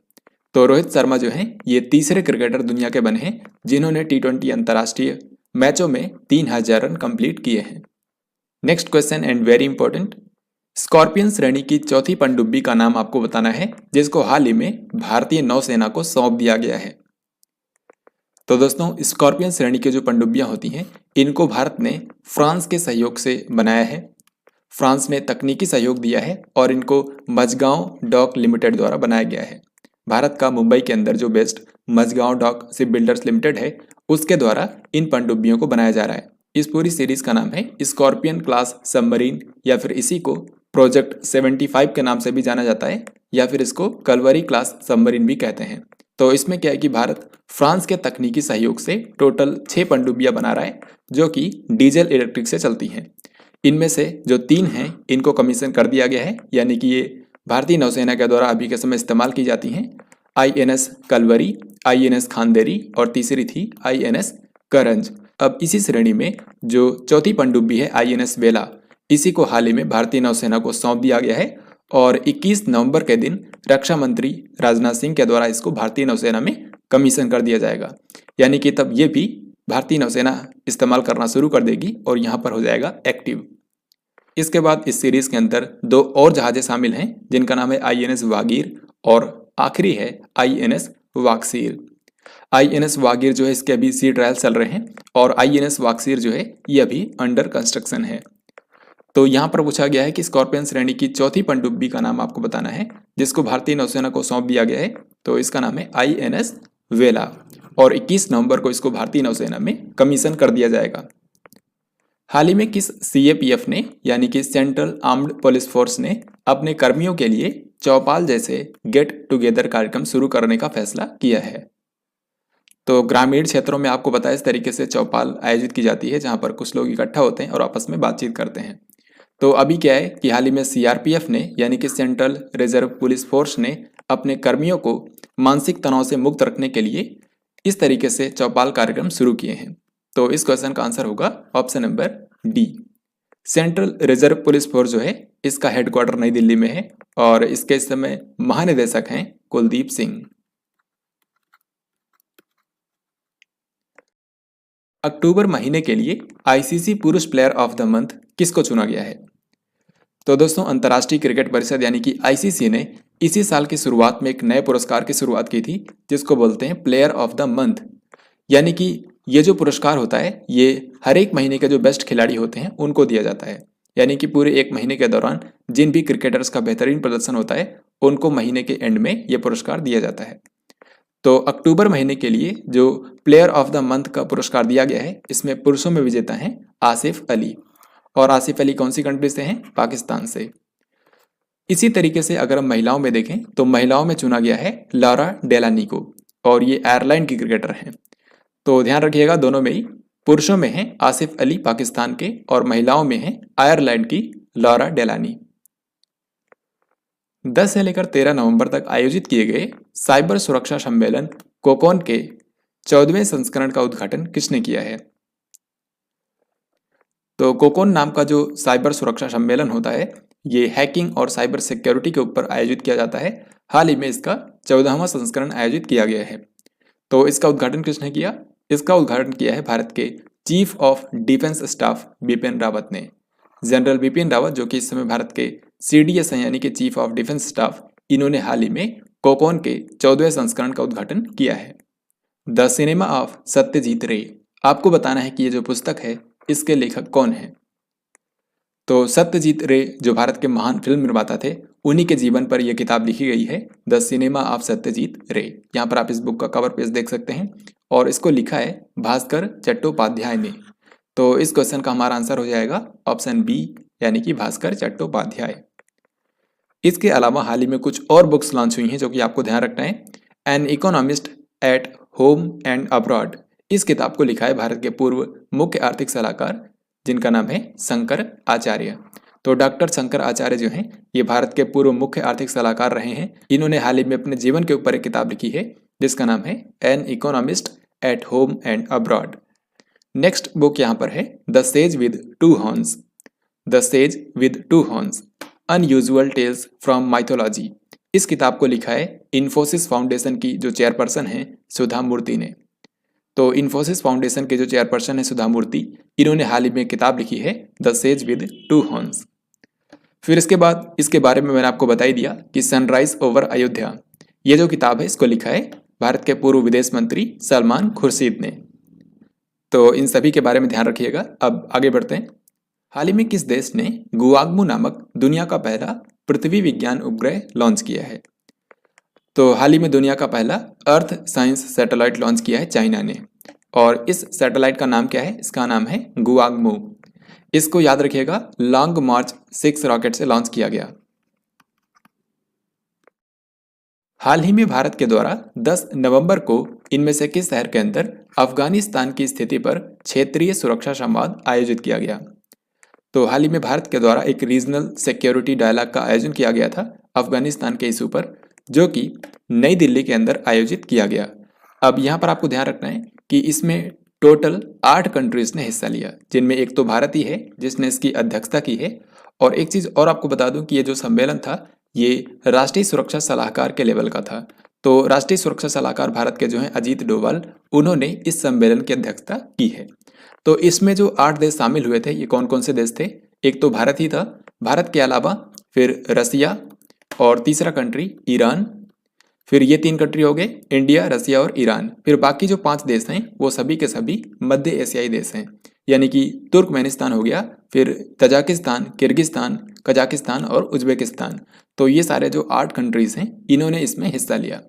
तो रोहित शर्मा जो हैं ये तीसरे क्रिकेटर दुनिया के बने हैं जिन्होंने T20 अंतर्राष्ट्रीय मैचों में 3000 रन कंप्लीट किए हैं। Next question and very important, scorpion श्रेणी की चौथी पनडुब्बी का नाम आपको बताना है जिसको हाल ही में भारतीय नौसेना को सौंप दिया गया है। तो दोस्तों स्कॉर्पियन श्रेणी की जो पनडुब्बियां होती हैं इनको भारत ने फ्रांस के सहयोग से बनाया है। फ्रांस ने तकनीकी सहयोग दिया है और इनको मझगांव डॉक लिमिटेड द्वारा बनाया गया है। भारत का मुंबई के अंदर जो best Mazagon dock shipbuilders limited है उसके द्वारा इन पनडुब्बियों को बनाया जा रहा है। इस पूरी सीरीज का नाम है स्कॉर्पियन क्लास सबमरीन, या फिर इसी को प्रोजेक्ट 75 के नाम से भी जाना जाता है, या फिर इसको कलवरी क्लास सबमरीन भी कहते हैं। तो इसमें क्या है कि भारत फ्रांस के तकनीकी सहयोग से टोटल 6 पनडुब्बियां बना रहा है जो कि डीजल इलेक्ट्रिक से चलती हैं। इनमें से जो 3 हैं इनको कमीशन कर दिया गया है, यानी कि ये भारतीय नौसेना के द्वारा अभी के समय इस्तेमाल की जाती हैं। INS कलवरी, INS खांदेरी और तीसरी थी INS करंज। अब इसी श्रेणी में जो चौथी पनडुब्बी है INS वेला, इसी को हाल ही में भारतीय नौसेना को सौंप दिया गया है और 21 नवंबर के दिन रक्षा मंत्री राजनाथ सिंह के द्वारा इसको भारतीय नौसेना में कमीशन कर दिया जाएगा, यानी कि तब ये भी भारतीय नौसेना इस्तेमाल करना शुरू कर देगी और यहाँ पर हो जाएगा एक्टिव। इसके बाद इस सीरीज के अंदर 2 और जहाजें शामिल हैं जिनका नाम है INS वागीर और आखिरी है INS वाक्सीर। INS वागीर जो है इसके अभी सी ट्रायल चल रहे हैं और INS वाक्सीर जो है ये अभी अंडर कंस्ट्रक्शन है। तो यहाँ पर पूछा गया है कि स्कॉर्पियन श्रेणी की चौथी पनडुब्बी का नाम आपको बताना है जिसको भारतीय नौसेना को सौंप दिया गया है। तो इसका नाम है INS वेला और 21 नवंबर को इसको भारतीय नौसेना में कमीशन कर दिया जाएगा। हाल ही में किस CAPF ने, यानी कि सेंट्रल आर्म्ड पुलिस फोर्स ने अपने कर्मियों के लिए चौपाल जैसे गेट टुगेदर कार्यक्रम शुरू करने का फैसला किया है? तो ग्रामीण क्षेत्रों में आपको पता है इस तरीके से चौपाल आयोजित की जाती है जहां पर कुछ लोग इकट्ठा होते हैं और आपस में बातचीत करते हैं। तो अभी क्या है कि हाल ही में CRPF ने, यानी कि सेंट्रल रिजर्व पुलिस फोर्स ने अपने कर्मियों को मानसिक तनाव से मुक्त रखने के लिए इस तरीके से चौपाल कार्यक्रम शुरू किए हैं। तो इस क्वेश्चन का आंसर होगा option number D. Central reserve police force जो है इसका हेडक्वार्टर नई दिल्ली में है और इसके इस समय महानिदेशक हैं कुलदीप सिंह। अक्टूबर महीने के लिए ICC पुरुष प्लेयर ऑफ द मंथ किसको चुना गया है? तो दोस्तों अंतर्राष्ट्रीय क्रिकेट परिषद यानी कि ICC ने इसी साल की शुरुआत में एक नए पुरस्कार की शुरुआत की थी जिसको बोलते हैं प्लेयर ऑफ द मंथ। यानी कि ये जो पुरस्कार होता है ये हर एक महीने के जो बेस्ट खिलाड़ी होते हैं उनको दिया जाता है। यानी कि पूरे एक महीने के दौरान जिन भी क्रिकेटर्स का बेहतरीन प्रदर्शन होता है उनको महीने के एंड में ये पुरस्कार दिया जाता है। तो अक्टूबर महीने के लिए जो प्लेयर ऑफ द मंथ का पुरस्कार दिया गया है इसमें पुरुषों में विजेता हैं आसिफ अली। और आसिफ अली कौन सी कंट्री से हैं? पाकिस्तान से। इसी तरीके से अगर हम महिलाओं में देखें तो महिलाओं में चुना गया है लॉरा डेलानी को और ये आयरलैंड की क्रिकेटर हैं। तो ध्यान रखिएगा दोनों में ही, पुरुषों में हैं आसिफ अली पाकिस्तान के और महिलाओं में हैं आयरलैंड की लॉरा डेलानी। 10 से लेकर 13 नवंबर तक आयोजित किए गए साइबर सुरक्षा सम्मेलन कोकोन के 14वें संस्करण का उद्घाटन किसने किया है? तो कोकोन नाम का जो साइबर सुरक्षा सम्मेलन होता है ये हैकिंग और साइबर सिक्योरिटी के ऊपर आयोजित किया जाता है। हाल ही में इसका 14वां संस्करण आयोजित किया गया है। तो इसका उद्घाटन किसने किया? इसका उद्घाटन किया है भारत के chief of defence staff Bipin Rawat ने। जनरल बिपिन रावत जो कि इस समय भारत के CDS हैं यानी कि चीफ ऑफ डिफेंस स्टाफ, इन्होंने हाल ही में कोकोन के 14वें संस्करण का उद्घाटन किया है। द सिनेमा ऑफ सत्यजीत रे, आपको बताना है कि ये जो पुस्तक है इसके लेखक कौन है? तो सत्यजीत रे जो भारत के महान फिल्म निर्माता थे उन्हीं के जीवन पर यह किताब लिखी गई है, द सिनेमा ऑफ सत्यजीत रे। यहाँ पर आप इस बुक का कवर पेज देख सकते हैं और इसको लिखा है भास्कर चट्टोपाध्याय ने। तो इस क्वेश्चन का हमारा आंसर हो जाएगा ऑप्शन बी, यानी कि भास्कर चट्टोपाध्याय। इसके अलावा हाल ही में कुछ और बुक्स लॉन्च हुई हैं जो कि आपको ध्यान रखना है। An economist at home and abroad, इस किताब को लिखा है भारत के पूर्व मुख्य आर्थिक सलाहकार जिनका नाम है शंकर आचार्य। तो डॉक्टर शंकर आचार्य जो हैं ये भारत के पूर्व मुख्य आर्थिक सलाहकार रहे हैं। इन्होंने हाल ही में अपने जीवन के ऊपर एक किताब लिखी है जिसका नाम है an economist at home and abroad. Next book यहाँ पर है the sage with two horns, the sage with two horns unusual tales from mythology. इस किताब को लिखा है इन्फोसिस फाउंडेशन की जो चेयरपर्सन है सुधा मूर्ति ने। तो इन्फोसिस फाउंडेशन के जो चेयरपर्सन है सुधा मूर्ति, इन्होंने हाल ही में किताब लिखी है the sage with two horns. फिर इसके बाद इसके बारे में मैंने आपको बता ही दिया कि सनराइज ओवर अयोध्या, ये जो किताब है इसको लिखा है भारत के पूर्व विदेश मंत्री सलमान खुर्शीद ने। तो इन सभी के बारे में ध्यान रखिएगा। अब आगे बढ़ते हैं। हाल ही में किस देश ने गुआंगमू नामक दुनिया का पहला पृथ्वी विज्ञान उपग्रह लॉन्च किया है? तो हाल ही में दुनिया का पहला अर्थ साइंस सैटेलाइट लॉन्च किया है चाइना ने, और इस सैटेलाइट का नाम क्या है? इसका नाम है गुआंगमू। इसको याद रखिएगा, लॉन्ग मार्च 6 रॉकेट से लॉन्च किया गया। हाल ही में भारत के द्वारा 10 नवंबर को इनमें से किस शहर के अंदर अफगानिस्तान की स्थिति पर क्षेत्रीय सुरक्षा संवाद आयोजित किया गया? तो हाल ही में भारत के द्वारा एक रीजनल सिक्योरिटी डायलॉग का आयोजन किया गया था अफगानिस्तान के इशू पर, जो कि नई दिल्ली के अंदर आयोजित किया गया। अब यहाँ पर आपको ध्यान रखना है कि इसमें टोटल 8 कंट्रीज ने हिस्सा लिया, जिनमें एक तो भारत ही है जिसने इसकी अध्यक्षता की है। और एक चीज़ और आपको बता दूं कि ये जो सम्मेलन था ये राष्ट्रीय सुरक्षा सलाहकार के लेवल का था। तो राष्ट्रीय सुरक्षा सलाहकार भारत के जो हैं अजीत डोभाल, उन्होंने इस सम्मेलन की अध्यक्षता की है। तो इसमें जो 8 देश शामिल हुए थे ये कौन कौन से देश थे? एक तो भारत ही था, भारत के अलावा फिर रसिया, और तीसरा कंट्री ईरान। फिर ये 3 कंट्री हो गए, इंडिया, रसिया और ईरान। फिर बाकी जो 5 देश हैं वो सभी के सभी मध्य एशियाई देश हैं, यानी कि तुर्कमेनिस्तान हो गया, फिर तजाकिस्तान, किर्गिस्तान, कजाकिस्तान और उज्बेकिस्तान। तो ये सारे जो 8 कंट्रीज़ हैं इन्होंने इसमें हिस्सा लिया।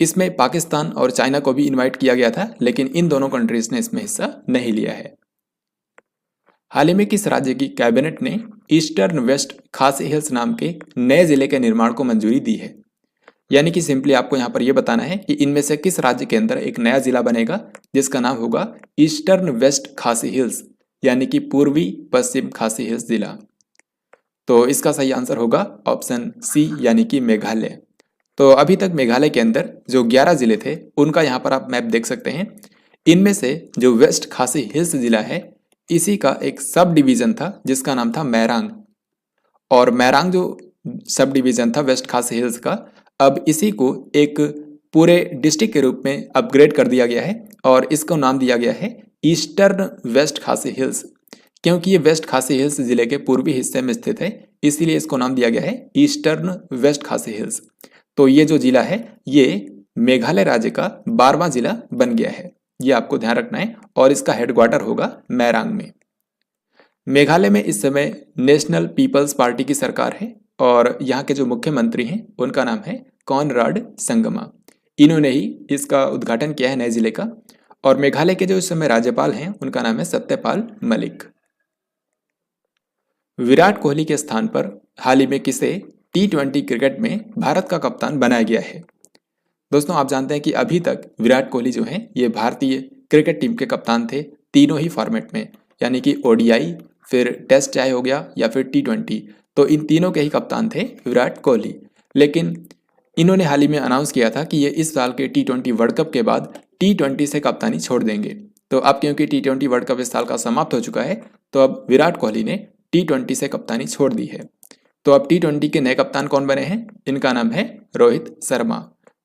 इसमें पाकिस्तान और चाइना को भी इनवाइट किया गया था, लेकिन इन दोनों कंट्रीज़ ने इसमें हिस्सा नहीं लिया है। हाल ही में किस राज्य की कैबिनेट ने ईस्टर्न वेस्ट खासी हिल्स नाम के नए जिले के निर्माण को मंजूरी दी है? यानी कि सिंपली आपको यहाँ पर यह बताना है कि इनमें से किस राज्य के अंदर एक नया जिला बनेगा जिसका नाम होगा ईस्टर्न वेस्ट खासी हिल्स, यानी कि पूर्वी पश्चिम खासी हिल्स जिला। तो इसका सही आंसर होगा ऑप्शन सी, यानी कि मेघालय। तो अभी तक मेघालय के अंदर जो 11 जिले थे उनका यहाँ पर आप मैप देख सकते हैं। इनमें से जो वेस्ट खासी हिल्स जिला है इसी का एक सब डिवीजन था जिसका नाम था मैरांग, और मैरांग जो सब डिवीजन था वेस्ट खासी हिल्स का, अब इसी को एक पूरे डिस्ट्रिक्ट के रूप में अपग्रेड कर दिया गया है और इसको नाम दिया गया है ईस्टर्न वेस्ट खासी हिल्स। क्योंकि ये वेस्ट खासी हिल्स जिले के पूर्वी हिस्से में स्थित है, इसीलिए इसको नाम दिया गया है ईस्टर्न वेस्ट खासी हिल्स। तो ये जो जिला है ये मेघालय राज्य का 12वां जिला बन गया है, ये आपको ध्यान रखना है, और इसका हेडक्वार्टर होगा मैरांग में। मेघालय में इस समय नेशनल पीपल्स पार्टी की सरकार है और यहाँ के जो मुख्यमंत्री हैं उनका नाम है कॉनराड संगमा। इन्होंने ही इसका उद्घाटन किया है नए जिले का। और मेघालय के जो इस समय राज्यपाल हैं उनका नाम है सत्यपाल मलिक। विराट कोहली के स्थान पर हाल ही में किसे T20 क्रिकेट में भारत का कप्तान बनाया गया है? दोस्तों आप जानते हैं कि अभी तक विराट कोहली जो हैं ये भारतीय क्रिकेट टीम के कप्तान थे तीनों ही फॉर्मेट में, यानी कि ODI, फिर टेस्ट चाहे हो गया या फिर T20। तो इन तीनों के ही कप्तान थे विराट कोहली। लेकिन इन्होंने हाल ही में अनाउंस किया था कि ये इस साल के T20 वर्ल्ड कप के बाद T20 से कप्तानी छोड़ देंगे। तो अब क्योंकि T20 वर्ल्ड कप इस साल का समाप्त हो चुका है तो अब विराट कोहली ने T20 से कप्तानी छोड़ दी है। तो अब T20 के नए कप्तान कौन बने हैं? इनका नाम है रोहित शर्मा।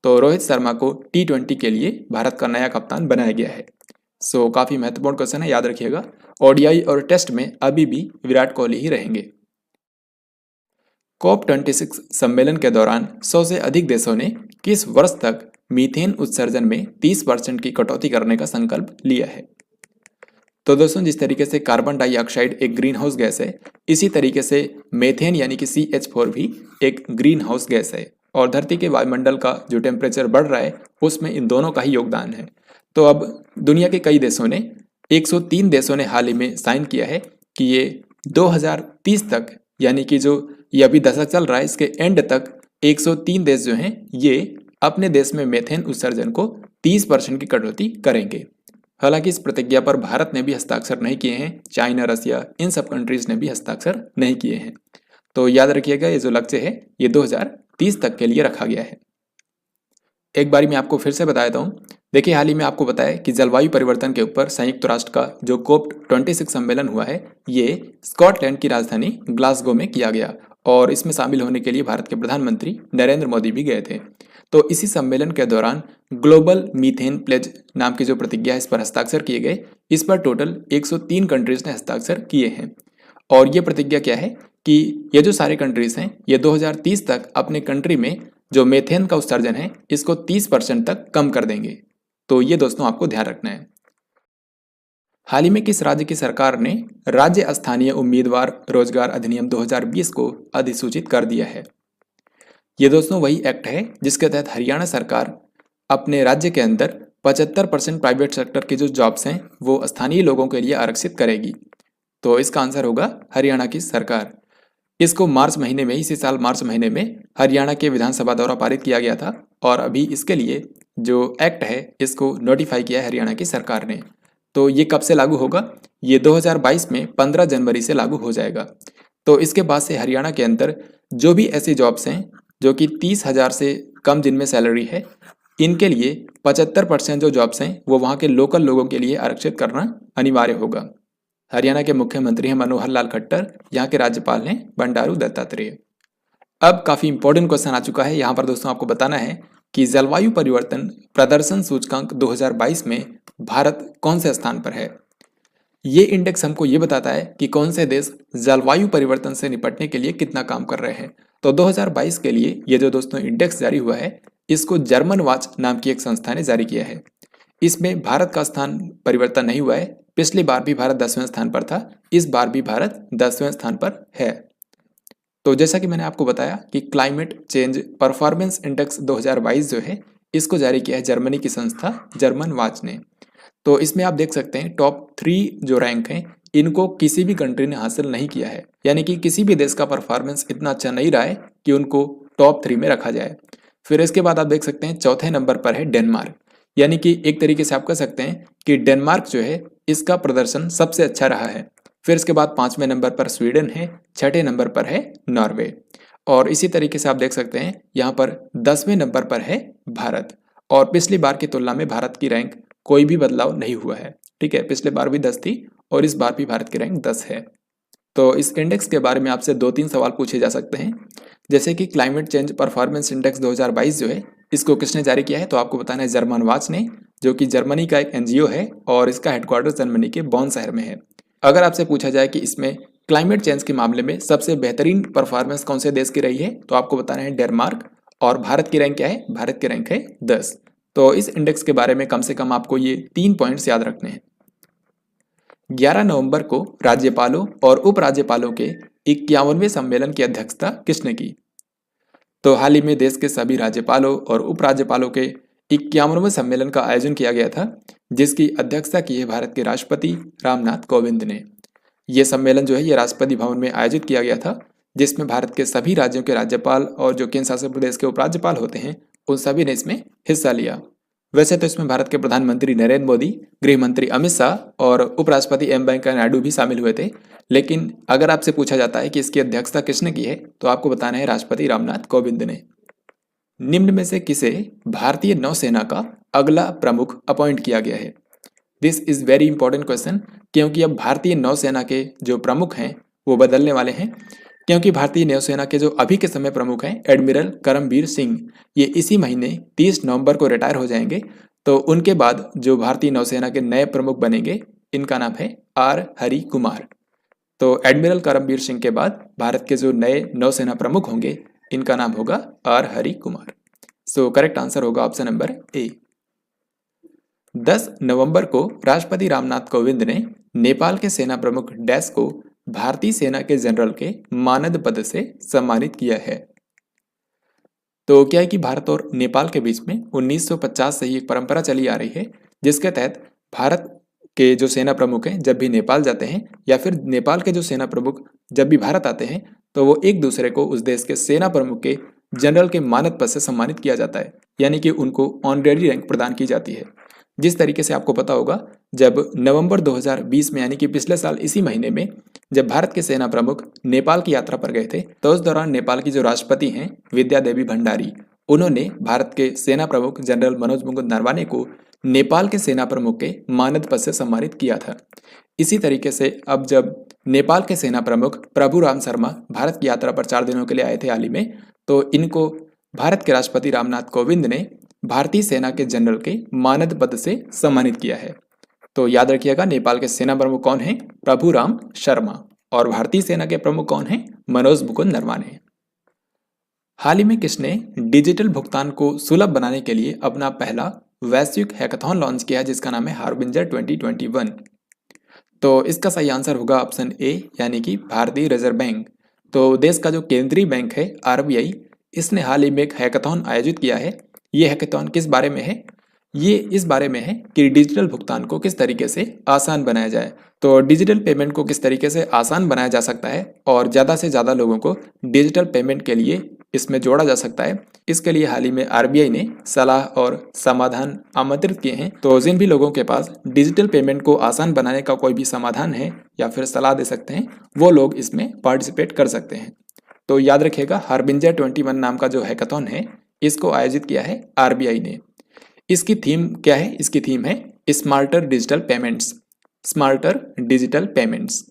तो रोहित शर्मा को T20 के लिए भारत का नया कप्तान बनाया गया है। सो काफ़ी महत्वपूर्ण क्वेश्चन है, याद रखिएगा। ODI और टेस्ट में अभी भी विराट कोहली ही रहेंगे। COP26 सम्मेलन के दौरान 100 से अधिक देशों ने किस वर्ष तक मीथेन उत्सर्जन में 30% की कटौती करने का संकल्प लिया है? तो दोस्तों जिस तरीके से कार्बन डाइऑक्साइड एक ग्रीन हाउस गैस है, इसी तरीके से मेथेन यानी कि CH4 भी एक ग्रीन हाउस गैस है और धरती के वायुमंडल का जो टेम्परेचर बढ़ रहा है उसमें इन दोनों का ही योगदान है। तो अब दुनिया के कई देशों ने 103 देशों ने हाल ही में साइन किया है कि ये 2030 तक, यानी कि जो ये अभी दशक चल रहा है इसके एंड तक 103 देश जो हैं ये अपने देश में मेथेन उत्सर्जन को 30% की कटौती करेंगे। हालांकि इस प्रतिज्ञा पर भारत ने भी हस्ताक्षर नहीं किए हैं, चाइना, रसिया, इन सब कंट्रीज ने भी हस्ताक्षर नहीं किए हैं। तो याद रखिएगा ये जो लक्ष्य है ये 2030 तक के लिए रखा गया है। एक बारी मैं आपको फिर से बता देता हूँ। देखिए हाल ही में आपको बताया कि जलवायु परिवर्तन के ऊपर संयुक्त राष्ट्र का जो COP26 सम्मेलन हुआ है ये स्कॉटलैंड की राजधानी ग्लासगो में किया गया और इसमें शामिल होने के लिए भारत के प्रधानमंत्री नरेंद्र मोदी भी गए थे। तो इसी सम्मेलन के दौरान ग्लोबल मीथेन प्लेज नाम की जो प्रतिज्ञा है इस पर हस्ताक्षर किए गए। इस पर टोटल 103 कंट्रीज ने हस्ताक्षर किए हैं और ये प्रतिज्ञा क्या है कि ये जो सारे कंट्रीज हैं ये 2030 तक अपने कंट्री में जो मेथेन का उत्सर्जन है इसको 30% तक कम कर देंगे। तो ये दोस्तों आपको ध्यान रखना है। हाल ही में किस राज्य की सरकार ने राज्य स्थानीय उम्मीदवार रोजगार अधिनियम 2020 को अधिसूचित कर दिया है? ये दोस्तों वही एक्ट है जिसके तहत हरियाणा सरकार अपने राज्य के अंदर 75% प्राइवेट सेक्टर की जो जॉब्स हैं वो स्थानीय लोगों के लिए आरक्षित करेगी। तो इसका आंसर होगा हरियाणा की सरकार। इसको मार्च महीने में, इसी साल मार्च महीने में हरियाणा के विधानसभा द्वारा पारित किया गया था और अभी इसके लिए जो एक्ट है इसको नोटिफाई किया है हरियाणा की सरकार ने। तो ये कब से लागू होगा? ये 2022 में 15 जनवरी से लागू हो जाएगा। तो इसके बाद से हरियाणा के अंदर जो भी ऐसी जॉब्स हैं जो कि 30,000 से कम जिनमें सैलरी है इनके लिए 75% जो जॉब्स हैं वो वहाँ के लोकल लोगों के लिए आरक्षित करना अनिवार्य होगा। हरियाणा के मुख्यमंत्री हैं मनोहर लाल खट्टर, यहाँ के राज्यपाल हैं बंडारू दत्तात्रेय। अब काफ़ी इंपॉर्टेंट क्वेश्चन आ चुका है। यहाँ पर दोस्तों आपको बताना है कि जलवायु परिवर्तन प्रदर्शन सूचकांक 2022 में भारत कौन से स्थान पर है। ये इंडेक्स हमको ये बताता है कि कौन से देश जलवायु परिवर्तन से निपटने के लिए कितना काम कर रहे हैं। तो 2022 के लिए ये जो दोस्तों इंडेक्स जारी हुआ है इसको जर्मन वॉच नाम की एक संस्था ने जारी किया है। इसमें भारत का स्थान परिवर्तन नहीं हुआ है। पिछली बार भी भारत 10वें स्थान पर था, इस बार भी भारत 10वें स्थान पर है। तो जैसा कि मैंने आपको बताया कि क्लाइमेट चेंज परफॉर्मेंस इंडेक्स 2022 जो है इसको जारी किया है जर्मनी की संस्था जर्मन वॉच ने। तो इसमें आप देख सकते हैं टॉप 3 जो रैंक हैं इनको किसी भी कंट्री ने हासिल नहीं किया है, यानी कि किसी भी देश का परफॉर्मेंस इतना अच्छा नहीं रहा है कि उनको टॉप 3 में रखा जाए। फिर इसके बाद आप देख सकते हैं चौथे नंबर पर है डेनमार्क, यानी कि एक तरीके से आप कह सकते हैं कि डेनमार्क जो है इसका प्रदर्शन सबसे अच्छा रहा है। फिर इसके बाद 5वें नंबर पर स्वीडन है, 6ठे नंबर पर है नॉर्वे और इसी तरीके से आप देख सकते हैं यहाँ पर 10वें नंबर पर है भारत। और पिछली बार की तुलना में भारत की रैंक कोई भी बदलाव नहीं हुआ है। ठीक है, पिछले बार भी 10 थी और इस बार भी भारत की रैंक 10 है। तो इस इंडेक्स के बारे में आपसे 2-3 सवाल पूछे जा सकते हैं, जैसे कि क्लाइमेट चेंज परफॉर्मेंस इंडेक्स 2022 जो है इसको किसने जारी किया है? तो आपको बताना है जर्मन वॉच ने, जो कि जर्मनी का एक NGO है और इसका हेडक्वार्टर जर्मनी के बॉन शहर में है। अगर आपसे पूछा जाए कि इसमें क्लाइमेट चेंज के मामले में सबसे बेहतरीन परफॉर्मेंस कौन से देश की रही है, तो आपको बताना है डेनमार्क। और भारत की रैंक क्या है? भारत की रैंक है 10। तो इस इंडेक्स के बारे में कम से कम आपको ये 3 पॉइंट्स याद रखने हैं। 11 नवंबर को राज्यपालों और उपराज्यपालों के 51वें सम्मेलन की अध्यक्षता किसने की? तो हाल ही में देश के सभी राज्यपालों और उपराज्यपालों के 51वें सम्मेलन का आयोजन किया गया था, जिसकी अध्यक्षता की है भारत के राष्ट्रपति रामनाथ कोविंद ने। यह सम्मेलन जो है ये राष्ट्रपति भवन में आयोजित किया गया था, जिसमें भारत के सभी राज्यों के राज्यपाल और जो केंद्र शासित प्रदेश के उपराज्यपाल होते हैं उन सभी ने इसमें हिस्सा लिया। वैसे तो इसमें भारत के प्रधानमंत्री नरेंद्र मोदी, गृह मंत्री अमित शाह और उपराष्ट्रपति M वेंकैया नायडू भी शामिल हुए थे। लेकिन अगर आपसे पूछा जाता है कि इसकी अध्यक्षता किसने की है, तो आपको बताना है राष्ट्रपति रामनाथ कोविंद ने। निम्न में से किसे भारतीय नौसेना का अगला प्रमुख अपॉइंट किया गया है? This is very important question, क्योंकि अब भारतीय नौसेना के जो प्रमुख हैं वो बदलने वाले हैं। क्योंकि भारतीय नौसेना के जो अभी के समय प्रमुख हैं एडमिरल करमबीर सिंह, ये इसी महीने 30 नवंबर को रिटायर हो जाएंगे। तो उनके बाद जो भारतीय नौसेना के नए प्रमुख बनेंगे इनका नाम है R हरि कुमार। तो एडमिरल करमबीर सिंह के बाद भारत के जो नए नौसेना प्रमुख होंगे इनका नाम होगा R Hari Kumar. So correct answer होगा ऑप्शन नंबर A। 10 नवंबर को राष्ट्रपति रामनाथ कोविंद ने नेपाल के सेना प्रमुख डैश को भारतीय सेना के जनरल के मानद पद से सम्मानित किया है। तो क्या है कि भारत और नेपाल के बीच में 1950 से ही एक परंपरा चली आ रही है, जिसके तहत भारत के जो सेना प्रमुख हैं जब भी नेपाल जाते हैं या फिर नेपाल के जो सेना प्रमुख जब भी भारत आते हैं तो वो एक दूसरे को उस देश के सेना प्रमुख के जनरल के मानद पद से सम्मानित किया जाता है, यानी कि उनको ऑनरेरी रैंक प्रदान की जाती है। जिस तरीके से आपको पता होगा, जब नवंबर 2020 में यानी कि पिछले साल इसी महीने में जब भारत के सेना प्रमुख नेपाल की यात्रा पर गए थे तो उस दौरान नेपाल की जो राष्ट्रपति हैं विद्या देवी भंडारी, उन्होंने भारत के सेना प्रमुख जनरल मनोज मुकुंद नरवाने को नेपाल के सेना प्रमुख के मानद पद से सम्मानित किया था। इसी तरीके से अब जब नेपाल के सेना प्रमुख प्रभु राम शर्मा भारत की यात्रा पर 4 दिनों के लिए आए थे हाल ही में, तो इनको भारत के राष्ट्रपति रामनाथ कोविंद ने भारतीय सेना के जनरल के मानद पद से सम्मानित किया है। तो याद रखिएगा, नेपाल के सेना प्रमुख कौन है? प्रभु राम शर्मा। और भारतीय सेना के प्रमुख कौन है? मनोज मुकुंद नरवाने। हाल ही में किसने डिजिटल भुगतान को सुलभ बनाने के लिए अपना पहला वैश्विक हैकाथॉन लॉन्च किया, जिसका नाम है हार्बिंजर 2021? तो इसका सही आंसर होगा ऑप्शन ए, यानी कि भारतीय रिजर्व बैंक। तो देश का जो केंद्रीय बैंक है आरबीआई, इसने हाल ही में एक हैकाथॉन आयोजित किया है। ये हैकाथॉन किस बारे में है? ये इस बारे में है कि डिजिटल भुगतान को किस तरीके से आसान बनाया जाए। तो डिजिटल पेमेंट को किस तरीके से आसान बनाया जा सकता है और ज़्यादा से ज़्यादा लोगों को डिजिटल पेमेंट के लिए इसमें जोड़ा जा सकता है, इसके लिए हाल ही में आरबीआई ने सलाह और समाधान आमंत्रित किए हैं। तो जिन भी लोगों के पास डिजिटल पेमेंट को आसान बनाने का कोई भी समाधान है या फिर सलाह दे सकते हैं, वो लोग इसमें पार्टिसिपेट कर सकते हैं। तो याद रखिएगा, हार्बिंजर 21 नाम का जो हैकाथॉन है, इसको आयोजित किया है आरबीआई ने। इसकी थीम क्या है? इसकी थीम है smarter digital payments. Smarter digital payments.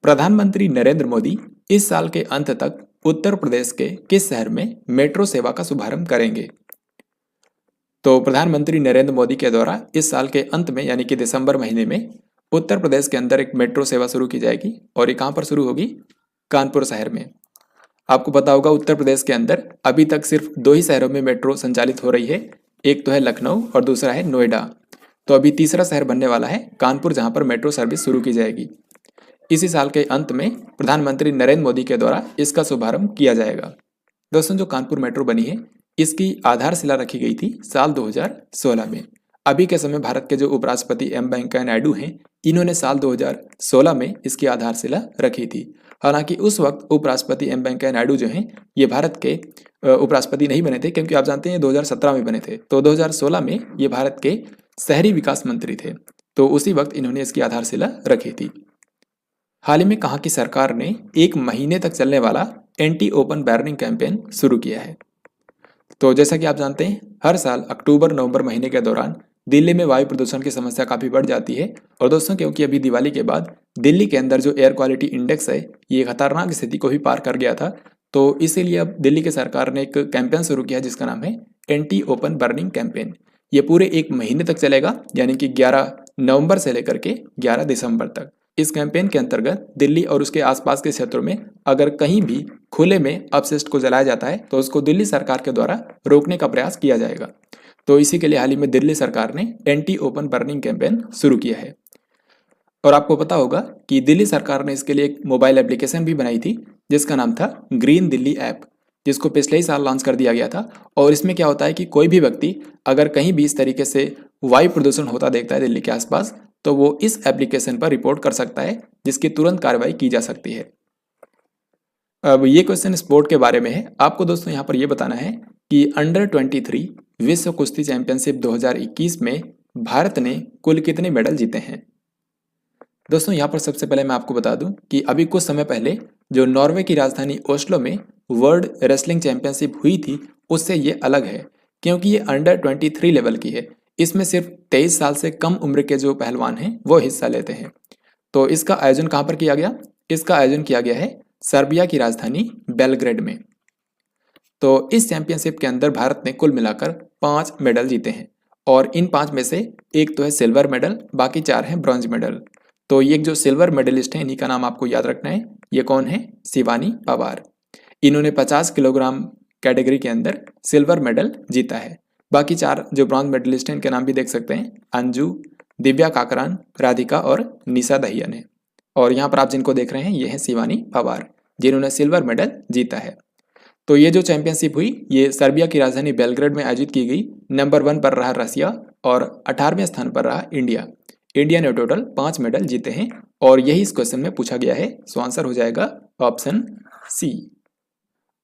प्रधानमंत्री नरेंद्र मोदी इस साल के अंत तक उत्तर प्रदेश के किस शहर में मेट्रो सेवा का शुभारंभ करेंगे? तो प्रधानमंत्री नरेंद्र मोदी के द्वारा इस साल के अंत में यानी कि दिसंबर महीने में उत्तर प्रदेश के अंदर एक मेट्रो सेवा शुरू की जाएगी और ये कहाँ पर शुरू होगी? कानपुर शहर में। आपको पता होगा, उत्तर प्रदेश के अंदर अभी तक सिर्फ 2 ही शहरों में मेट्रो संचालित हो रही है, एक तो है लखनऊ और दूसरा है नोएडा। तो अभी तीसरा शहर बनने वाला है कानपुर, जहां पर मेट्रो सर्विस शुरू की जाएगी। इसी साल के अंत में प्रधानमंत्री नरेंद्र मोदी के द्वारा इसका शुभारंभ किया जाएगा। दोस्तों, जो कानपुर मेट्रो बनी है, इसकी आधारशिला रखी गई थी साल 2016 में। अभी के समय भारत के जो उपराष्ट्रपति एम वेंकैया नायडू हैं, इन्होंने साल 2016 में इसकी आधारशिला रखी थी। हालांकि उस वक्त उपराष्ट्रपति एम वेंकैया नायडू जो हैं, ये भारत के उपराष्ट्रपति नहीं बने थे, क्योंकि आप जानते हैं 2017 में बने थे। तो 2016 में ये भारत के शहरी विकास मंत्री थे, तो उसी वक्त इन्होंने इसकी आधारशिला रखी थी। हाल ही में कहाँ की सरकार ने 1 महीने तक चलने वाला एंटी ओपन बर्निंग कैंपेन शुरू किया है? तो जैसा कि आप जानते हैं, हर साल अक्टूबर नवंबर महीने के दौरान दिल्ली में वायु प्रदूषण की समस्या काफ़ी बढ़ जाती है। और दोस्तों, क्योंकि अभी दिवाली के बाद दिल्ली के अंदर जो एयर क्वालिटी इंडेक्स है, ये खतरनाक स्थिति को भी पार कर गया था। तो इसीलिए अब दिल्ली की सरकार ने एक कैंपेन शुरू किया जिसका नाम है एंटी ओपन बर्निंग कैंपेन। ये पूरे 1 महीने तक चलेगा, यानी कि 11 नवंबर से लेकर के 11 दिसंबर तक। इस कैंपेन के अंतर्गत दिल्ली और उसके आसपास के क्षेत्रों में अगर कहीं भी खुले में अपशिष्ट को जलाया जाता है तो उसको दिल्ली सरकार के द्वारा रोकने का प्रयास किया जाएगा। तो इसी के लिए हाल ही में दिल्ली सरकार ने एंटी ओपन बर्निंग कैंपेन शुरू किया है। और आपको पता होगा कि दिल्ली सरकार ने इसके लिए एक मोबाइल एप्लीकेशन भी बनाई थी जिसका नाम था ग्रीन दिल्ली ऐप, जिसको पिछले ही साल लॉन्च कर दिया गया था। और इसमें क्या होता है कि कोई भी व्यक्ति अगर कहीं भी इस तरीके से वायु प्रदूषण होता देखता है दिल्ली के आसपास, तो वो इस एप्लीकेशन पर रिपोर्ट कर सकता है, जिसकी तुरंत कार्रवाई की जा सकती है। अब ये क्वेश्चन स्पोर्ट के बारे में है। आपको दोस्तों यहाँ पर ये बताना है कि अंडर 23 विश्व कुश्ती चैंपियनशिप 2021 में भारत ने कुल कितने मेडल जीते हैं? दोस्तों, यहाँ पर सबसे पहले मैं आपको बता दूं कि अभी कुछ समय पहले जो नॉर्वे की राजधानी ओस्लो में वर्ल्ड रेसलिंग चैंपियनशिप हुई थी, उससे ये अलग है, क्योंकि ये अंडर 23 लेवल की है। इसमें सिर्फ 23 साल से कम उम्र के जो पहलवान हैं वो हिस्सा लेते हैं। तो इसका आयोजन कहाँ पर किया गया? इसका आयोजन किया गया है सर्बिया की राजधानी बेलग्रेड में। तो इस चैंपियनशिप के अंदर भारत ने कुल मिलाकर 5 मेडल जीते हैं और इन 5 में से एक तो है सिल्वर मेडल, बाकी 4 हैं ब्रॉन्ज मेडल। तो ये जो सिल्वर मेडलिस्ट हैं, इन्हीं का नाम आपको याद रखना है। ये कौन है? शिवानी पवार। इन्होंने 50 किलोग्राम कैटेगरी के अंदर सिल्वर मेडल जीता है। बाकी 4 जो ब्रॉन्ज मेडलिस्ट हैं इनके नाम भी देख सकते हैं, अंजू, दिव्या काकरान, राधिका और निशा दहिया ने। और यहाँ पर आप जिनको देख रहे हैं ये हैं शिवानी पवार, जिन्होंने सिल्वर मेडल जीता है। तो ये जो चैंपियनशिप हुई ये सर्बिया की राजधानी बेलग्रेड में आयोजित की गई। नंबर 1 पर रहा रसिया और 18वें स्थान पर रहा इंडिया। इंडिया ने टोटल 5 मेडल जीते हैं और यही इस क्वेश्चन में पूछा गया है। सो आंसर हो जाएगा ऑप्शन सी।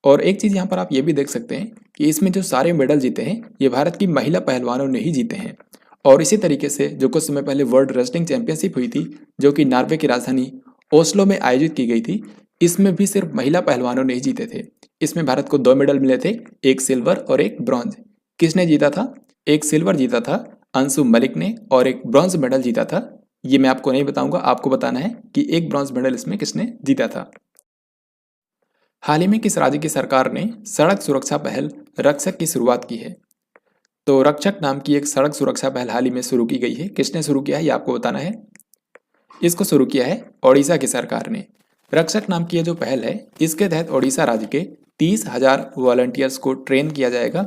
और एक चीज़ यहाँ पर आप ये भी देख सकते हैं कि इसमें जो सारे मेडल जीते हैं ये भारत की महिला पहलवानों ने ही जीते हैं। और इसी तरीके से जो कुछ समय पहले वर्ल्ड रेसलिंग चैंपियनशिप हुई थी जो कि नॉर्वे की राजधानी ओस्लो में आयोजित की गई थी, इसमें भी सिर्फ महिला पहलवानों ने ही जीते थे। इसमें भारत को 2 मेडल मिले थे, एक सिल्वर और एक ब्रॉन्ज। किसने जीता था? एक सिल्वर जीता था अंशु मलिक ने और एक ब्रॉन्ज मेडल जीता था, ये मैं आपको नहीं बताऊंगा, आपको बताना है कि एक ब्रॉन्ज मेडल इसमें किसने जीता था। हाल ही में किस राज्य की सरकार ने सड़क सुरक्षा पहल रक्षक की शुरुआत की है? तो रक्षक नाम की एक सड़क सुरक्षा पहल हाल ही में शुरू की गई है। किसने शुरू किया है ये आपको बताना है। इसको शुरू किया है ओडिशा की सरकार ने। रक्षक नाम की ये जो पहल है इसके तहत ओडिशा राज्य के 30,000 वॉलंटियर्स को ट्रेन किया जाएगा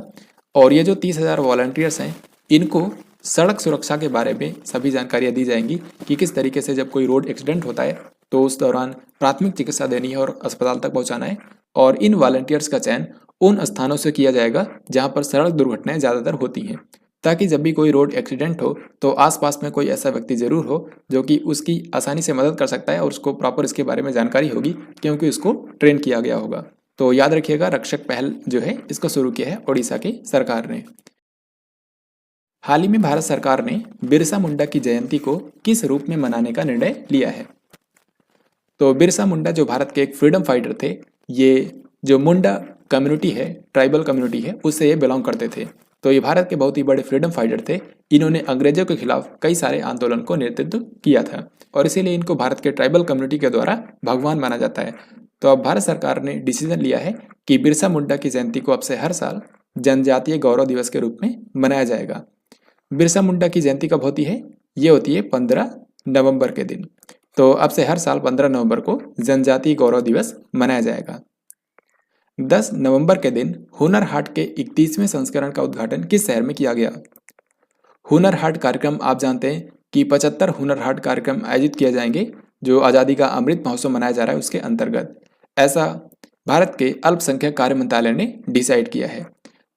और ये जो 30,000 वॉलंटियर्स हैं इनको सड़क सुरक्षा के बारे में सभी जानकारियां दी जाएंगी कि किस तरीके से जब कोई रोड एक्सीडेंट होता है तो उस दौरान प्राथमिक चिकित्सा देनी है और अस्पताल तक पहुंचाना है। और इन वॉलंटियर्स का चयन उन स्थानों से किया जाएगा जहां पर सड़क दुर्घटनाएं ज़्यादातर होती हैं, ताकि जब भी कोई रोड एक्सीडेंट हो तो आसपास में कोई ऐसा व्यक्ति जरूर हो जो कि उसकी आसानी से मदद कर सकता है और उसको प्रॉपर इसके बारे में जानकारी होगी क्योंकि उसको ट्रेन किया गया होगा। तो याद रखिएगा रक्षक पहल जो है इसको शुरू किया है ओडिशा की सरकार ने। हाल ही में भारत सरकार ने बिरसा मुंडा की जयंती को किस रूप में मनाने का निर्णय लिया है? तो बिरसा मुंडा जो भारत के एक फ्रीडम फाइटर थे, ये जो मुंडा कम्युनिटी है, ट्राइबल कम्युनिटी है, उससे ये बिलोंग करते थे। तो ये भारत के बहुत ही बड़े फ्रीडम फाइटर थे। इन्होंने अंग्रेजों के खिलाफ कई सारे आंदोलन को नेतृत्व किया था और इसीलिए इनको भारत के ट्राइबल कम्युनिटी के द्वारा भगवान माना जाता है। तो अब भारत सरकार ने डिसीजन लिया है कि बिरसा मुंडा की जयंती को अब से हर साल जनजातीय गौरव दिवस के रूप में मनाया जाएगा। बिरसा मुंडा की जयंती कब होती है? ये होती है 15 नवंबर के दिन। तो अब से हर साल 15 नवंबर को जनजातीय गौरव दिवस मनाया जाएगा। 10 नवंबर के दिन हुनर हाट के 31वें संस्करण का उद्घाटन किस शहर में किया गया? हुनर हाट कार्यक्रम आप जानते हैं कि 75 हुनर हाट कार्यक्रम आयोजित किए जाएंगे जो आज़ादी का अमृत महोत्सव मनाया जा रहा है उसके अंतर्गत। ऐसा भारत के अल्पसंख्यक कार्य मंत्रालय ने डिसाइड किया है।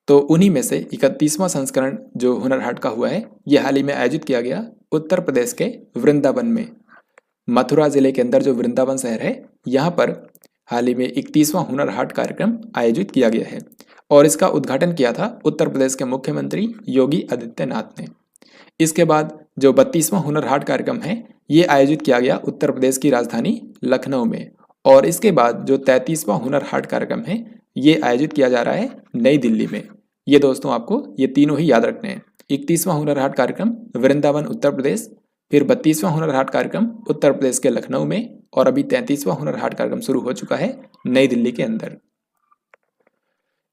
तो उन्हीं में से 31वां संस्करण जो हुनर हाट का हुआ है ये हाल ही में आयोजित किया गया उत्तर प्रदेश के वृंदावन में। मथुरा जिले के अंदर जो वृंदावन शहर है यहाँ पर हाल ही में 31वां हुनर हाट कार्यक्रम आयोजित किया गया है और इसका उद्घाटन किया था उत्तर प्रदेश के मुख्यमंत्री योगी आदित्यनाथ ने। इसके बाद जो 32वां हुनर हाट कार्यक्रम है ये आयोजित किया गया उत्तर प्रदेश की राजधानी लखनऊ में और इसके बाद जो 33वां हुनर हाट कार्यक्रम है ये आयोजित किया जा रहा है नई दिल्ली में। ये दोस्तों आपको ये तीनों ही याद रखने हैं। 31वां हुनर हाट कार्यक्रम वृंदावन उत्तर प्रदेश, फिर 32वां हुनर हाट कार्यक्रम उत्तर प्रदेश के लखनऊ में और अभी 33वां हुनर हाट कार्यक्रम शुरू हो चुका है नई दिल्ली के अंदर।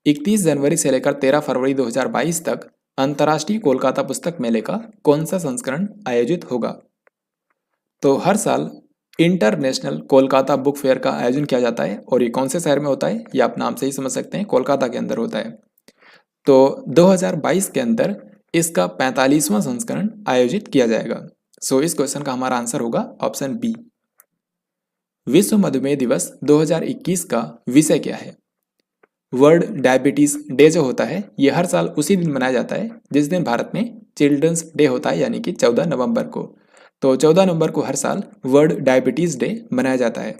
31 जनवरी से लेकर 13 फरवरी 2022 तक अंतर्राष्ट्रीय कोलकाता पुस्तक मेले का कौन सा संस्करण आयोजित होगा? तो हर साल इंटरनेशनल कोलकाता बुक फेयर का आयोजन किया जाता है और ये कौन से शहर में होता है ये आप नाम से ही समझ सकते हैं, कोलकाता के अंदर होता है। तो 2022 के अंदर इसका 45वां संस्करण आयोजित किया जाएगा। सो इस क्वेश्चन का हमारा आंसर होगा ऑप्शन बी। विश्व मधुमेह दिवस 2021 का विषय क्या है? वर्ल्ड डायबिटीज डे जो होता है ये हर साल उसी दिन मनाया जाता है जिस दिन भारत में चिल्ड्रंस डे होता है, यानी कि 14 नवंबर को। तो 14 नवंबर को हर साल वर्ल्ड डायबिटीज डे मनाया जाता है।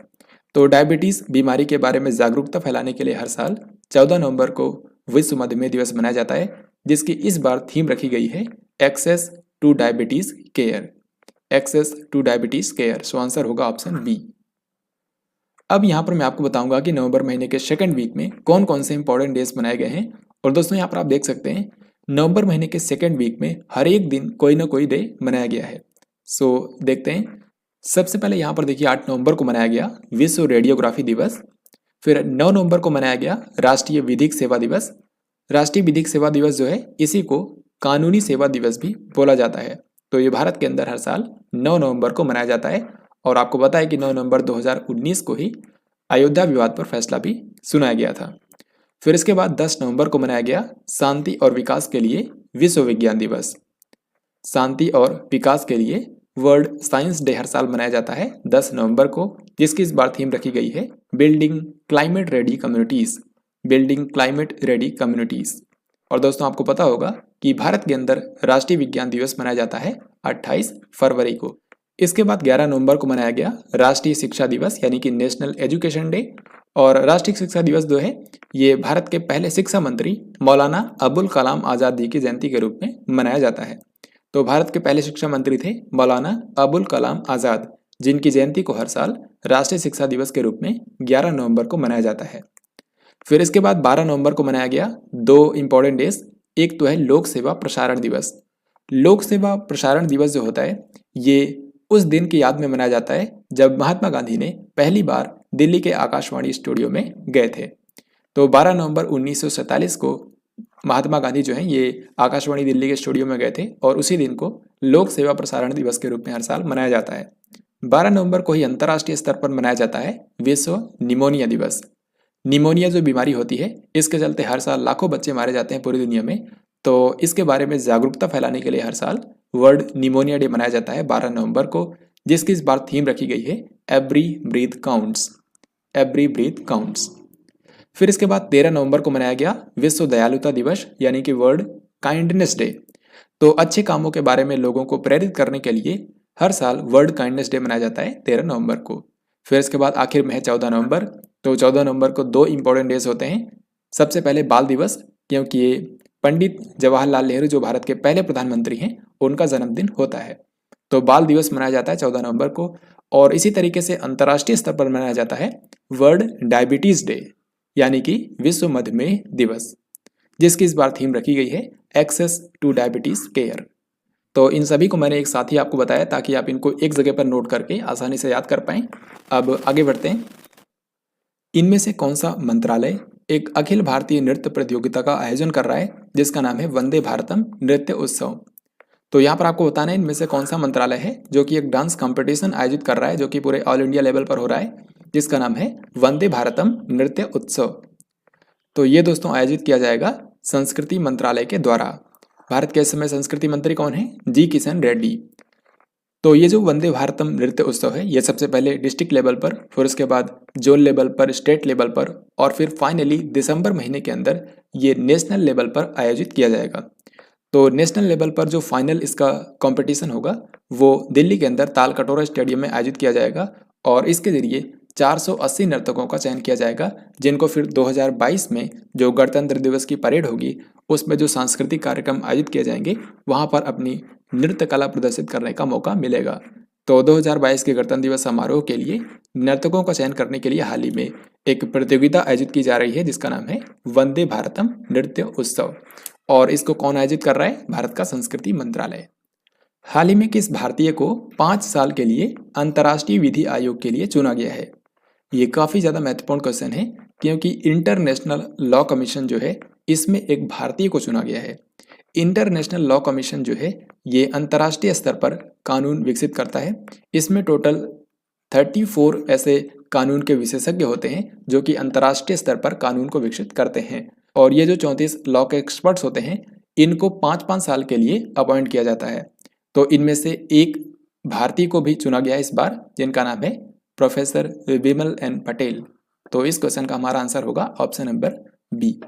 तो डायबिटीज बीमारी के बारे में जागरूकता फैलाने के लिए हर साल 14 नवंबर को विश्व मधुमेह दिवस मनाया जाता है, जिसकी इस बार थीम रखी गई है access to diabetes care. Access to diabetes care. So answer होगा ऑप्शन बी। अब यहाँ पर मैं आपको बताऊंगा कि नवंबर महीने के सेकंड वीक में कौन कौन से इंपॉर्टेंट डेज मनाए गए हैं। और दोस्तों यहाँ पर आप देख सकते हैं नवंबर महीने के सेकंड वीक में हर एक दिन कोई ना कोई डे मनाया गया है। सो देखते हैं। सबसे पहले यहाँ पर देखिए 8 नवंबर को मनाया गया विश्व रेडियोग्राफी दिवस। फिर 9 नवंबर को मनाया गया राष्ट्रीय विधिक सेवा दिवस। राष्ट्रीय विधिक सेवा दिवस जो है इसी को कानूनी सेवा दिवस भी बोला जाता है। तो ये भारत के अंदर हर साल 9 नवंबर को मनाया जाता है और आपको पता है कि 9 नवंबर 2019 को ही अयोध्या विवाद पर फैसला भी सुनाया गया था। फिर इसके बाद 10 नवंबर को मनाया गया शांति और विकास के लिए विश्व विज्ञान दिवस। शांति और विकास के लिए वर्ल्ड साइंस डे हर साल मनाया जाता है 10 नवंबर को, जिसकी इस बार थीम रखी गई है building climate ready communities. Building climate ready communities. और दोस्तों आपको पता होगा कि भारत के अंदर राष्ट्रीय विज्ञान दिवस मनाया जाता है 28 फरवरी को। इसके बाद 11 नवंबर को मनाया गया राष्ट्रीय शिक्षा दिवस यानी कि नेशनल एजुकेशन डे। और राष्ट्रीय शिक्षा दिवस जो है ये भारत के पहले शिक्षा मंत्री मौलाना अबुल कलाम आज़ाद जी की जयंती के रूप में मनाया जाता है। तो भारत के पहले शिक्षा मंत्री थे मौलाना अबुल कलाम आज़ाद, जिनकी जयंती को हर साल राष्ट्रीय शिक्षा दिवस के रूप में 11 नवंबर को मनाया जाता है। फिर इसके बाद 12 नवंबर को मनाया गया 2 इंपॉर्टेंट डेज। एक तो है लोक सेवा प्रसारण दिवस। लोक सेवा प्रसारण दिवस जो होता है ये उस दिन की याद में मनाया जाता है जब महात्मा गांधी ने पहली बार दिल्ली के आकाशवाणी स्टूडियो में गए थे। तो 12 नवंबर 1947 को महात्मा गांधी जो हैं ये आकाशवाणी दिल्ली के स्टूडियो में गए थे और उसी दिन को लोक सेवा प्रसारण दिवस के रूप में हर साल मनाया जाता है। 12 नवंबर को ही अंतर्राष्ट्रीय स्तर पर मनाया जाता है विश्व निमोनिया दिवस। निमोनिया जो बीमारी होती है इसके चलते हर साल लाखों बच्चे मारे जाते हैं पूरी दुनिया में। तो इसके बारे में जागरूकता फैलाने के लिए हर साल वर्ल्ड निमोनिया डे मनाया जाता है 12 नवंबर को, जिसकी इस बार थीम रखी गई है every breath counts. Every breath counts. फिर इसके बाद 13 नवंबर को मनाया गया विश्व दयालुता दिवस यानी कि वर्ल्ड काइंडनेस डे। तो अच्छे कामों के बारे में लोगों को प्रेरित करने के लिए हर साल वर्ल्ड काइंडनेस डे मनाया जाता है 13 नवंबर को। फिर इसके बाद आखिर में है 14 नवंबर। तो 14 नवंबर को 2 इंपॉर्टेंट डेज होते हैं। सबसे पहले बाल दिवस, क्योंकि ये पंडित जवाहरलाल नेहरू जो भारत के पहले प्रधानमंत्री हैं उनका जन्मदिन होता है। तो बाल दिवस मनाया जाता है 14 नवंबर को। और इसी तरीके से अंतर्राष्ट्रीय स्तर पर मनाया जाता है वर्ल्ड डायबिटीज डे यानी कि विश्व मधुमेह दिवस, जिसकी इस बार थीम रखी गई है एक्सेस टू डायबिटीज केयर। तो इन सभी को मैंने एक साथ ही आपको बताया ताकि आप इनको एक जगह पर नोट करके आसानी से याद कर पाएं। अब आगे बढ़ते हैं। इनमें से कौन सा मंत्रालय एक अखिल भारतीय नृत्य प्रतियोगिता का आयोजन कर रहा है जिसका नाम है वंदे भारतम नृत्य उत्सव। तो यहाँ पर आपको बताना है इनमें से कौन सा मंत्रालय है जो कि एक डांस कंपटीशन आयोजित कर रहा है जो कि पूरे ऑल इंडिया लेवल पर हो रहा है, जिसका नाम है वंदे भारतम नृत्य उत्सव। तो ये दोस्तों आयोजित किया जाएगा संस्कृति मंत्रालय के द्वारा। भारत के इस समय संस्कृति मंत्री कौन है? जी किशन रेड्डी। तो ये जो वंदे भारतम नृत्य उत्सव है ये सबसे पहले डिस्ट्रिक्ट लेवल पर, फिर उसके बाद जोन लेवल पर, स्टेट लेवल पर और फिर फाइनली दिसंबर महीने के अंदर ये नेशनल लेवल पर आयोजित किया जाएगा। तो नेशनल लेवल पर जो फाइनल इसका कंपटीशन होगा वो दिल्ली के अंदर तालकटोरा स्टेडियम में आयोजित किया जाएगा और इसके जरिए 480 नर्तकों का चयन किया जाएगा, जिनको फिर 2022 में जो गणतंत्र दिवस की परेड होगी उसमें जो सांस्कृतिक कार्यक्रम आयोजित किए जाएंगे वहां पर अपनी नृत्य कला प्रदर्शित करने का मौका मिलेगा। तो 2022 के गणतंत्र दिवस समारोह के लिए नर्तकों का चयन करने के लिए हाल ही में एक प्रतियोगिता आयोजित की जा रही है जिसका नाम है वंदे भारतम नृत्य उत्सव। और इसको कौन आयोजित कर रहा है? भारत का संस्कृति मंत्रालय। हाल ही में किस भारतीय को 5 साल के लिए अंतर्राष्ट्रीय विधि आयोग के लिए चुना गया है? ये काफ़ी ज़्यादा महत्वपूर्ण क्वेश्चन है क्योंकि इंटरनेशनल लॉ कमीशन जो है इसमें एक भारतीय को चुना गया है। इंटरनेशनल लॉ कमीशन जो है ये अंतर्राष्ट्रीय स्तर पर कानून विकसित करता है। इसमें टोटल 34 ऐसे कानून के विशेषज्ञ होते हैं जो कि अंतर्राष्ट्रीय स्तर पर कानून को विकसित करते हैं। और ये जो 34 लॉ के एक्सपर्ट्स होते हैं इनको 5-5 साल के लिए अपॉइंट किया जाता है। तो इनमें से एक भारतीय को भी चुना गया इस बार, जिनका नाम है प्रोफेसर विमल एन पटेल। तो इस क्वेश्चन का हमारा आंसर होगा ऑप्शन नंबर बी।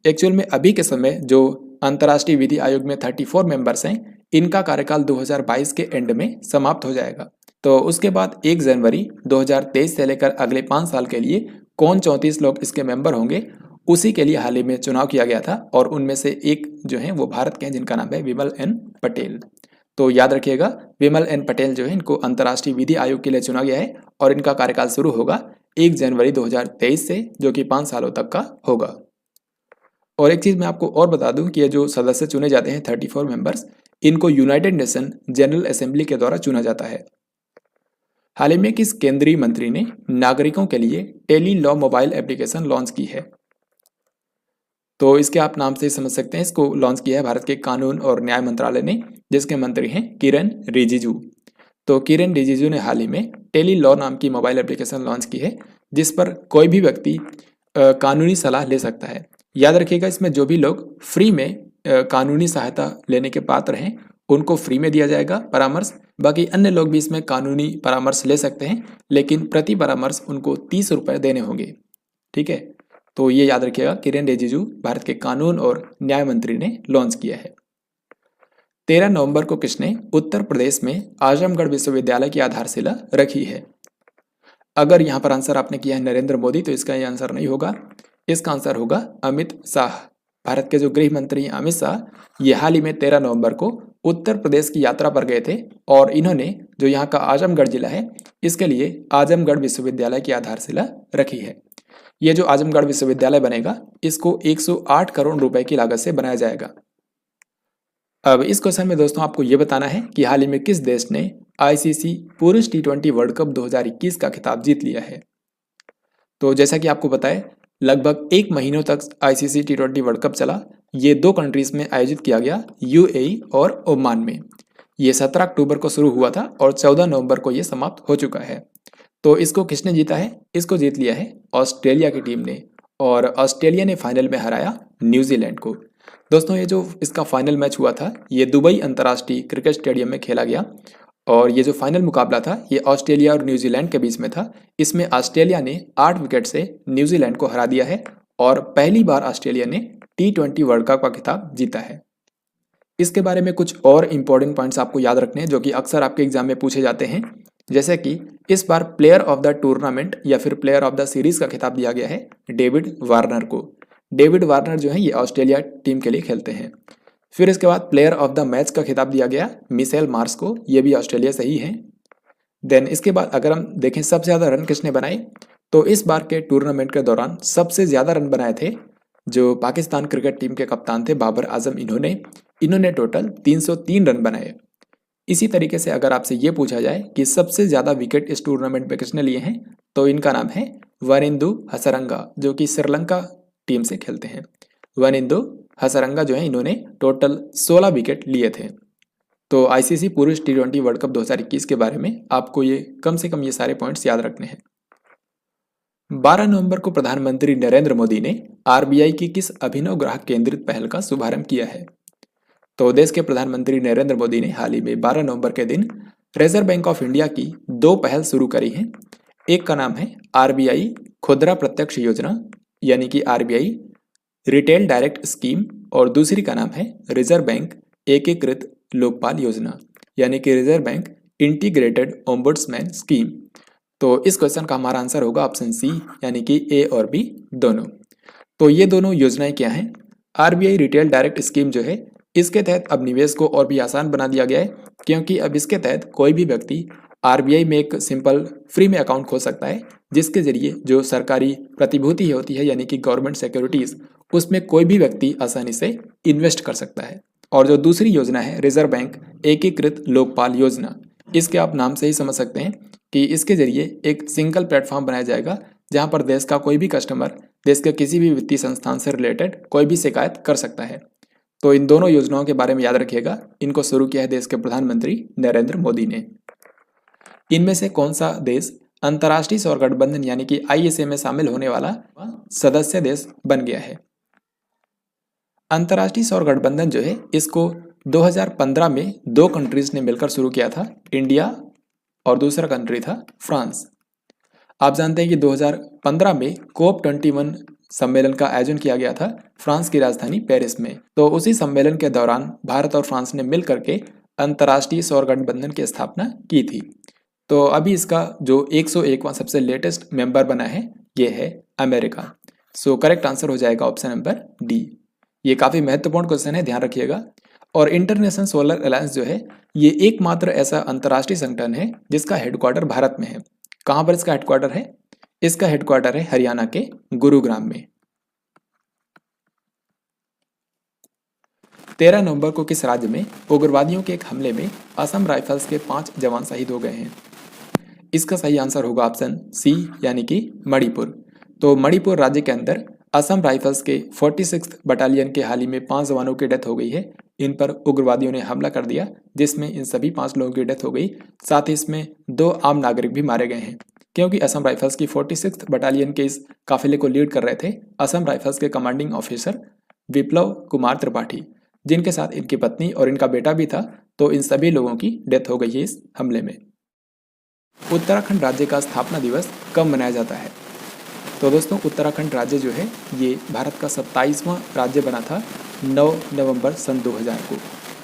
एक्चुअल में अभी के समय जो अंतर्राष्ट्रीय विधि आयोग में 34 मेंबर्स हैं इनका कार्यकाल 2022 के एंड में समाप्त हो जाएगा। तो उसके बाद 1 जनवरी 2023 से लेकर अगले 5 साल के लिए कौन 34 लोग इसके मेंबर होंगे उसी के लिए हाल ही में चुनाव किया गया था और उनमें से एक जो है वो भारत के हैं जिनका नाम है विमल एन पटेल। तो याद रखिएगा विमल एन पटेल जो है इनको अंतर्राष्ट्रीय विधि आयोग के लिए चुना गया है और इनका कार्यकाल शुरू होगा 1 जनवरी 2023 से, जो कि 5 सालों तक का होगा। और एक चीज़ मैं आपको और बता दूं कि ये जो सदस्य चुने जाते हैं 34 मेंबर्स, इनको यूनाइटेड नेशन जनरल असेंबली के द्वारा चुना जाता है। हाल ही में किस केंद्रीय मंत्री ने नागरिकों के लिए tele law mobile application launch की है? तो इसके आप नाम से समझ सकते हैं, इसको लॉन्च किया है भारत के कानून और न्याय मंत्रालय ने, जिसके मंत्री हैं किरण रिजिजू। तो किरण रिजिजू ने हाल ही में टेली लॉ नाम की मोबाइल एप्लीकेशन लॉन्च की है जिस पर कोई भी व्यक्ति कानूनी सलाह ले सकता है। याद रखिएगा, इसमें जो भी लोग फ्री में कानूनी सहायता लेने के पात्र हैं उनको फ्री में दिया जाएगा परामर्श। बाकी अन्य लोग भी इसमें कानूनी परामर्श ले सकते हैं, लेकिन प्रति परामर्श उनको 30 रुपये देने होंगे। ठीक है, तो ये याद रखिएगा, किरेन रिजिजू भारत के कानून और न्याय मंत्री ने लॉन्च किया है। 13 नवंबर को किसने उत्तर प्रदेश में आजमगढ़ विश्वविद्यालय की आधारशिला रखी है? अगर यहाँ पर आंसर आपने किया है नरेंद्र मोदी, तो इसका ये आंसर नहीं होगा। इसका आंसर होगा अमित शाह। भारत के जो गृह मंत्री हैं अमित शाह, ये हाल ही में 13 नवंबर को उत्तर प्रदेश की यात्रा पर गए थे और इन्होंने जो यहाँ का आजमगढ़ जिला है इसके लिए आजमगढ़ विश्वविद्यालय की आधारशिला रखी है। ये जो आजमगढ़ विश्वविद्यालय बनेगा इसको 108 करोड़ रुपए की लागत से बनाया जाएगा। अब इस क्वेश्चन में दोस्तों आपको ये बताना है कि हाल ही में किस देश ने आईसीसी पुरुष T20 वर्ल्ड कप 2021 का खिताब जीत लिया है? तो जैसा कि आपको पता है, लगभग 1 महीनों तक आईसीसी T20 वर्ल्ड कप चला। ये 2 कंट्रीज में आयोजित किया गया, यूएई और ओमान में। ये 17 अक्टूबर को शुरू हुआ था और 14 नवंबर को ये समाप्त हो चुका है। तो इसको किसने जीता है? इसको जीत लिया है ऑस्ट्रेलिया की टीम ने, और ऑस्ट्रेलिया ने फाइनल में हराया न्यूजीलैंड को। दोस्तों ये जो इसका फाइनल मैच हुआ था ये दुबई अंतर्राष्ट्रीय क्रिकेट स्टेडियम में खेला गया, और ये जो फाइनल मुकाबला था ये ऑस्ट्रेलिया और न्यूजीलैंड के बीच में था। इसमें ऑस्ट्रेलिया ने 8 विकेट से न्यूजीलैंड को हरा दिया है और पहली बार ऑस्ट्रेलिया ने T20 वर्ल्ड कप का खिताब जीता है। इसके बारे में कुछ और इंपॉर्टेंट पॉइंट्स आपको याद रखने हैं जो कि अक्सर आपके एग्जाम में पूछे जाते हैं, जैसे कि इस बार प्लेयर ऑफ द टूर्नामेंट या फिर प्लेयर ऑफ द सीरीज का खिताब दिया गया है डेविड वार्नर को। डेविड वार्नर जो है ये ऑस्ट्रेलिया टीम के लिए खेलते हैं। फिर इसके बाद प्लेयर ऑफ द मैच का खिताब दिया गया मिशेल मार्श को, ये भी ऑस्ट्रेलिया से ही है। देन इसके बाद अगर हम देखें सबसे ज़्यादा रन किसने बनाए, तो इस बार के टूर्नामेंट के दौरान सबसे ज़्यादा रन बनाए थे जो पाकिस्तान क्रिकेट टीम के कप्तान थे बाबर आजम। इन्होंने टोटल 303 रन बनाए। इसी तरीके से अगर आपसे ये पूछा जाए कि सबसे ज़्यादा विकेट इस टूर्नामेंट में किसने लिए हैं, तो इनका नाम है वनिंदु हसरंगा, जो कि श्रीलंका टीम से खेलते हैं। वनिंदु हसरंगा जो है इन्होंने टोटल 16 विकेट लिए थे। तो आईसीसी पुरुष T20 वर्ल्ड कप 2021 के बारे में आपको ये कम से कम ये सारे पॉइंट्स याद रखने हैं। 12 नवंबर को प्रधानमंत्री नरेंद्र मोदी ने आरबीआई की किस अभिनव ग्राहक केंद्रित पहल का शुभारंभ किया है? तो देश के प्रधानमंत्री नरेंद्र मोदी ने हाल ही में 12 नवंबर के दिन रिजर्व बैंक ऑफ इंडिया की 2 पहल शुरू करी हैं। एक का नाम है आरबीआई खुदरा प्रत्यक्ष योजना यानी कि आरबीआई रिटेल डायरेक्ट स्कीम, और दूसरी का नाम है रिजर्व बैंक एकीकृत लोकपाल योजना यानी कि reserve bank integrated ombudsman scheme. तो इस क्वेश्चन का हमारा आंसर होगा ऑप्शन सी यानी कि ए और बी दोनों। तो ये दोनों योजनाएं क्या हैं? आरबीआई रिटेल डायरेक्ट स्कीम जो है इसके तहत अब निवेश को और भी आसान बना दिया गया है, क्योंकि अब इसके तहत कोई भी व्यक्ति आरबीआई में एक सिंपल फ्री में अकाउंट खोल सकता है, जिसके जरिए जो सरकारी प्रतिभूति होती है यानी कि गवर्नमेंट सिक्योरिटीज, उसमें कोई भी व्यक्ति आसानी से इन्वेस्ट कर सकता है। और जो दूसरी योजना है रिजर्व बैंक एकीकृत लोकपाल योजना, इसके आप नाम से ही समझ सकते हैं कि इसके जरिए एक सिंगल प्लेटफॉर्म बनाया जाएगा जहां पर देश का कोई भी कस्टमर देश के किसी भी वित्तीय संस्थान से रिलेटेड कोई भी शिकायत कर सकता है। तो इन दोनों योजनाओं के बारे में याद रखिएगा, इनको शुरू किया है देश के प्रधानमंत्री नरेंद्र मोदी ने। इनमें से कौन सा देश अंतर्राष्ट्रीय सौर गठबंधन यानी कि आईएसए में शामिल होने वाला सदस्य देश बन गया है? अंतर्राष्ट्रीय सौर गठबंधन जो है इसको 2015 में 2 कंट्रीज ने मिलकर शुरू किया था, इंडिया और दूसरा कंट्री था फ्रांस। आप जानते हैं कि 2015 में COP21 सम्मेलन का आयोजन किया गया था फ्रांस की राजधानी पेरिस में। तो उसी सम्मेलन के दौरान भारत और फ्रांस ने मिल करके अंतर्राष्ट्रीय सौर गठबंधन की स्थापना की थी। तो अभी इसका जो 101वां सबसे लेटेस्ट मेंबर बना है ये है अमेरिका। सो करेक्ट आंसर हो जाएगा ऑप्शन नंबर डी। ये काफ़ी महत्वपूर्ण क्वेश्चन है, ध्यान रखिएगा। और इंटरनेशनल सोलर अलायंस जो है ये एकमात्र ऐसा अंतर्राष्ट्रीय संगठन है जिसका हेडक्वार्टर भारत में है। कहाँ पर इसका हेडक्वार्टर है? इसका हेडक्वार्टर है हरियाणा के गुरुग्राम में। 13 नवंबर को किस राज्य में उग्रवादियों के एक हमले में असम राइफल्स के 5 जवान शहीद हो गए हैं? इसका सही आंसर होगा ऑप्शन सी यानी कि मणिपुर। तो मणिपुर राज्य के अंदर असम राइफल्स के 46th बटालियन के हाल ही में 5 जवानों की डेथ हो गई है। इन पर उग्रवादियों ने हमला कर दिया जिसमें इन सभी 5 लोगों की डेथ हो गई, साथ ही इसमें 2 आम नागरिक भी मारे गए हैं। क्योंकि असम राइफल्स की 46th बटालियन के इस काफिले को लीड कर रहे थे असम राइफल्स के कमांडिंग ऑफिसर विप्लव कुमार त्रिपाठी, जिनके साथ इनकी पत्नी और इनका बेटा भी था। तो इन सभी लोगों की डेथ हो गई है इस हमले में। उत्तराखंड राज्य का स्थापना दिवस कब मनाया जाता है? तो दोस्तों उत्तराखंड राज्य जो है ये भारत का 27वां राज्य बना था 9 नवंबर सन 2000 को।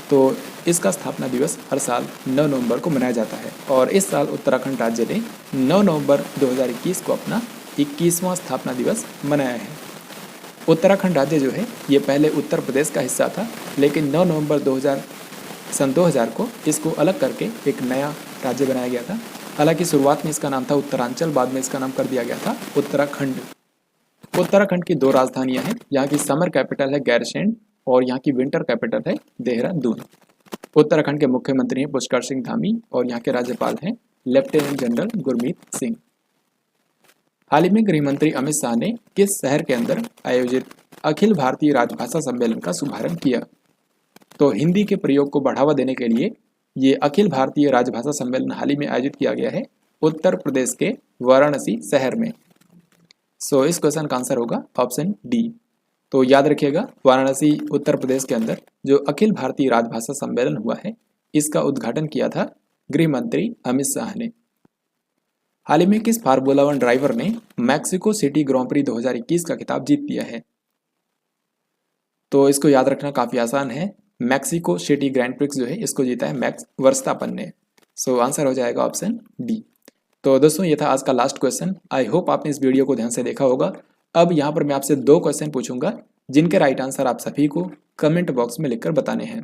तो इसका स्थापना दिवस हर साल 9 नवंबर को मनाया जाता है और इस साल उत्तराखंड राज्य ने 9 नवंबर 2021 को अपना 21वां स्थापना दिवस मनाया है। उत्तराखंड राज्य जो है ये पहले उत्तर प्रदेश का हिस्सा था, लेकिन 9 नवंबर सन 2000 को इसको अलग करके एक नया राज्य बनाया गया था। हालांकि शुरुआत में इसका नाम था उत्तरांचल, बाद में इसका नाम कर दिया गया था उत्तराखंड। उत्तराखंड की 2 राजधानियां हैं। यहाँ की समर कैपिटल है गैरसैंण और यहाँ की विंटर कैपिटल है देहरादून। उत्तराखंड के मुख्यमंत्री हैं पुष्कर सिंह धामी और यहाँ के राज्यपाल हैं लेफ्टिनेंट जनरल गुरमीत सिंह। हाल ही में गृह मंत्री अमित शाह ने किस शहर के अंदर आयोजित अखिल भारतीय राजभाषा सम्मेलन का शुभारंभ किया? तो हिंदी के प्रयोग को बढ़ावा देने के लिए ये अखिल भारतीय राजभाषा सम्मेलन हाल ही में आयोजित किया गया है उत्तर प्रदेश के वाराणसी शहर में। सो इस क्वेश्चन का आंसर होगा ऑप्शन डी। तो याद रखिएगा वाराणसी उत्तर प्रदेश के अंदर जो अखिल भारतीय राजभाषा सम्मेलन हुआ है इसका उद्घाटन किया था गृह मंत्री अमित शाह ने। हाल ही में किस फार्मूला 1 ड्राइवर ने मैक्सिको सिटी ग्रांड प्री 2021 का खिताब जीत लिया है? तो इसको याद रखना काफी आसान है। मैक्सिको सिटी ग्रैंड प्रिक्स जो है इसको जीता है मैक्स वर्स्टापन ने। सो आंसर हो जाएगा ऑप्शन डी। तो दोस्तों ये था आज का लास्ट क्वेश्चन। आई होप आपने इस वीडियो को ध्यान से देखा होगा। अब यहाँ पर मैं आपसे 2 क्वेश्चन पूछूंगा जिनके राइट आंसर आप सभी को कमेंट बॉक्स में लिखकर बताने हैं।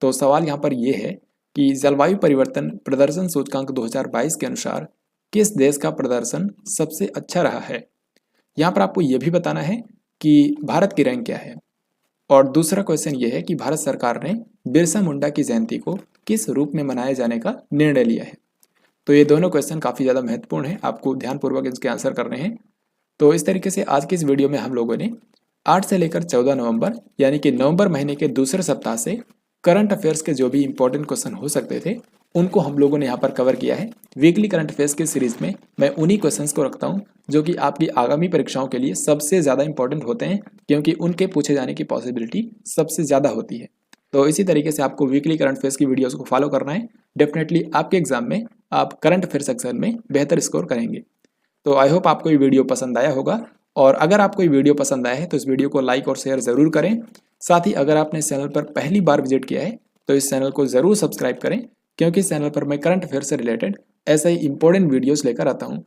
तो सवाल यहाँ पर यह है कि जलवायु परिवर्तन प्रदर्शन सूचकांक 2022 के अनुसार किस देश का प्रदर्शन सबसे अच्छा रहा है? यहाँ पर आपको यह भी बताना है कि भारत की रैंक क्या है। और दूसरा क्वेश्चन ये है कि भारत सरकार ने बिरसा मुंडा की जयंती को किस रूप में मनाए जाने का निर्णय लिया है। तो ये दोनों क्वेश्चन काफ़ी ज़्यादा महत्वपूर्ण हैं, आपको ध्यानपूर्वक इसके आंसर करने हैं। तो इस तरीके से आज की इस वीडियो में हम लोगों ने 8 से लेकर 14 नवंबर यानी कि नवंबर महीने के दूसरे सप्ताह से करंट अफेयर्स के जो भी इंपॉर्टेंट क्वेश्चन हो सकते थे उनको हम लोगों ने यहाँ पर कवर किया है। वीकली करंट अफेयर्स की सीरीज में मैं उन्हीं क्वेश्चंस को रखता हूँ जो कि आपकी आगामी परीक्षाओं के लिए सबसे ज़्यादा इंपॉर्टेंट होते हैं, क्योंकि उनके पूछे जाने की पॉसिबिलिटी सबसे ज़्यादा होती है। तो इसी तरीके से आपको वीकली करंट अफेयर्स की वीडियोस को फॉलो करना है। डेफिनेटली आपके एग्जाम में आप करंट अफेयर सेक्शन में बेहतर स्कोर करेंगे। तो आई होप आपको ये वीडियो पसंद आया होगा, और अगर आपको ये वीडियो पसंद आया है तो इस वीडियो को लाइक और शेयर ज़रूर करें। साथ ही अगर आपने इस चैनल पर पहली बार विजिट किया है तो इस चैनल को ज़रूर सब्सक्राइब करें, क्योंकि इस चैनल पर मैं करंट अफेयर से रिलेटेड ऐसे ही इंपॉर्टेंट वीडियोस लेकर आता हूं।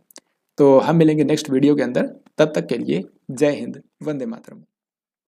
तो हम मिलेंगे नेक्स्ट वीडियो के अंदर, तब तक के लिए जय हिंद, वंदे मातरम।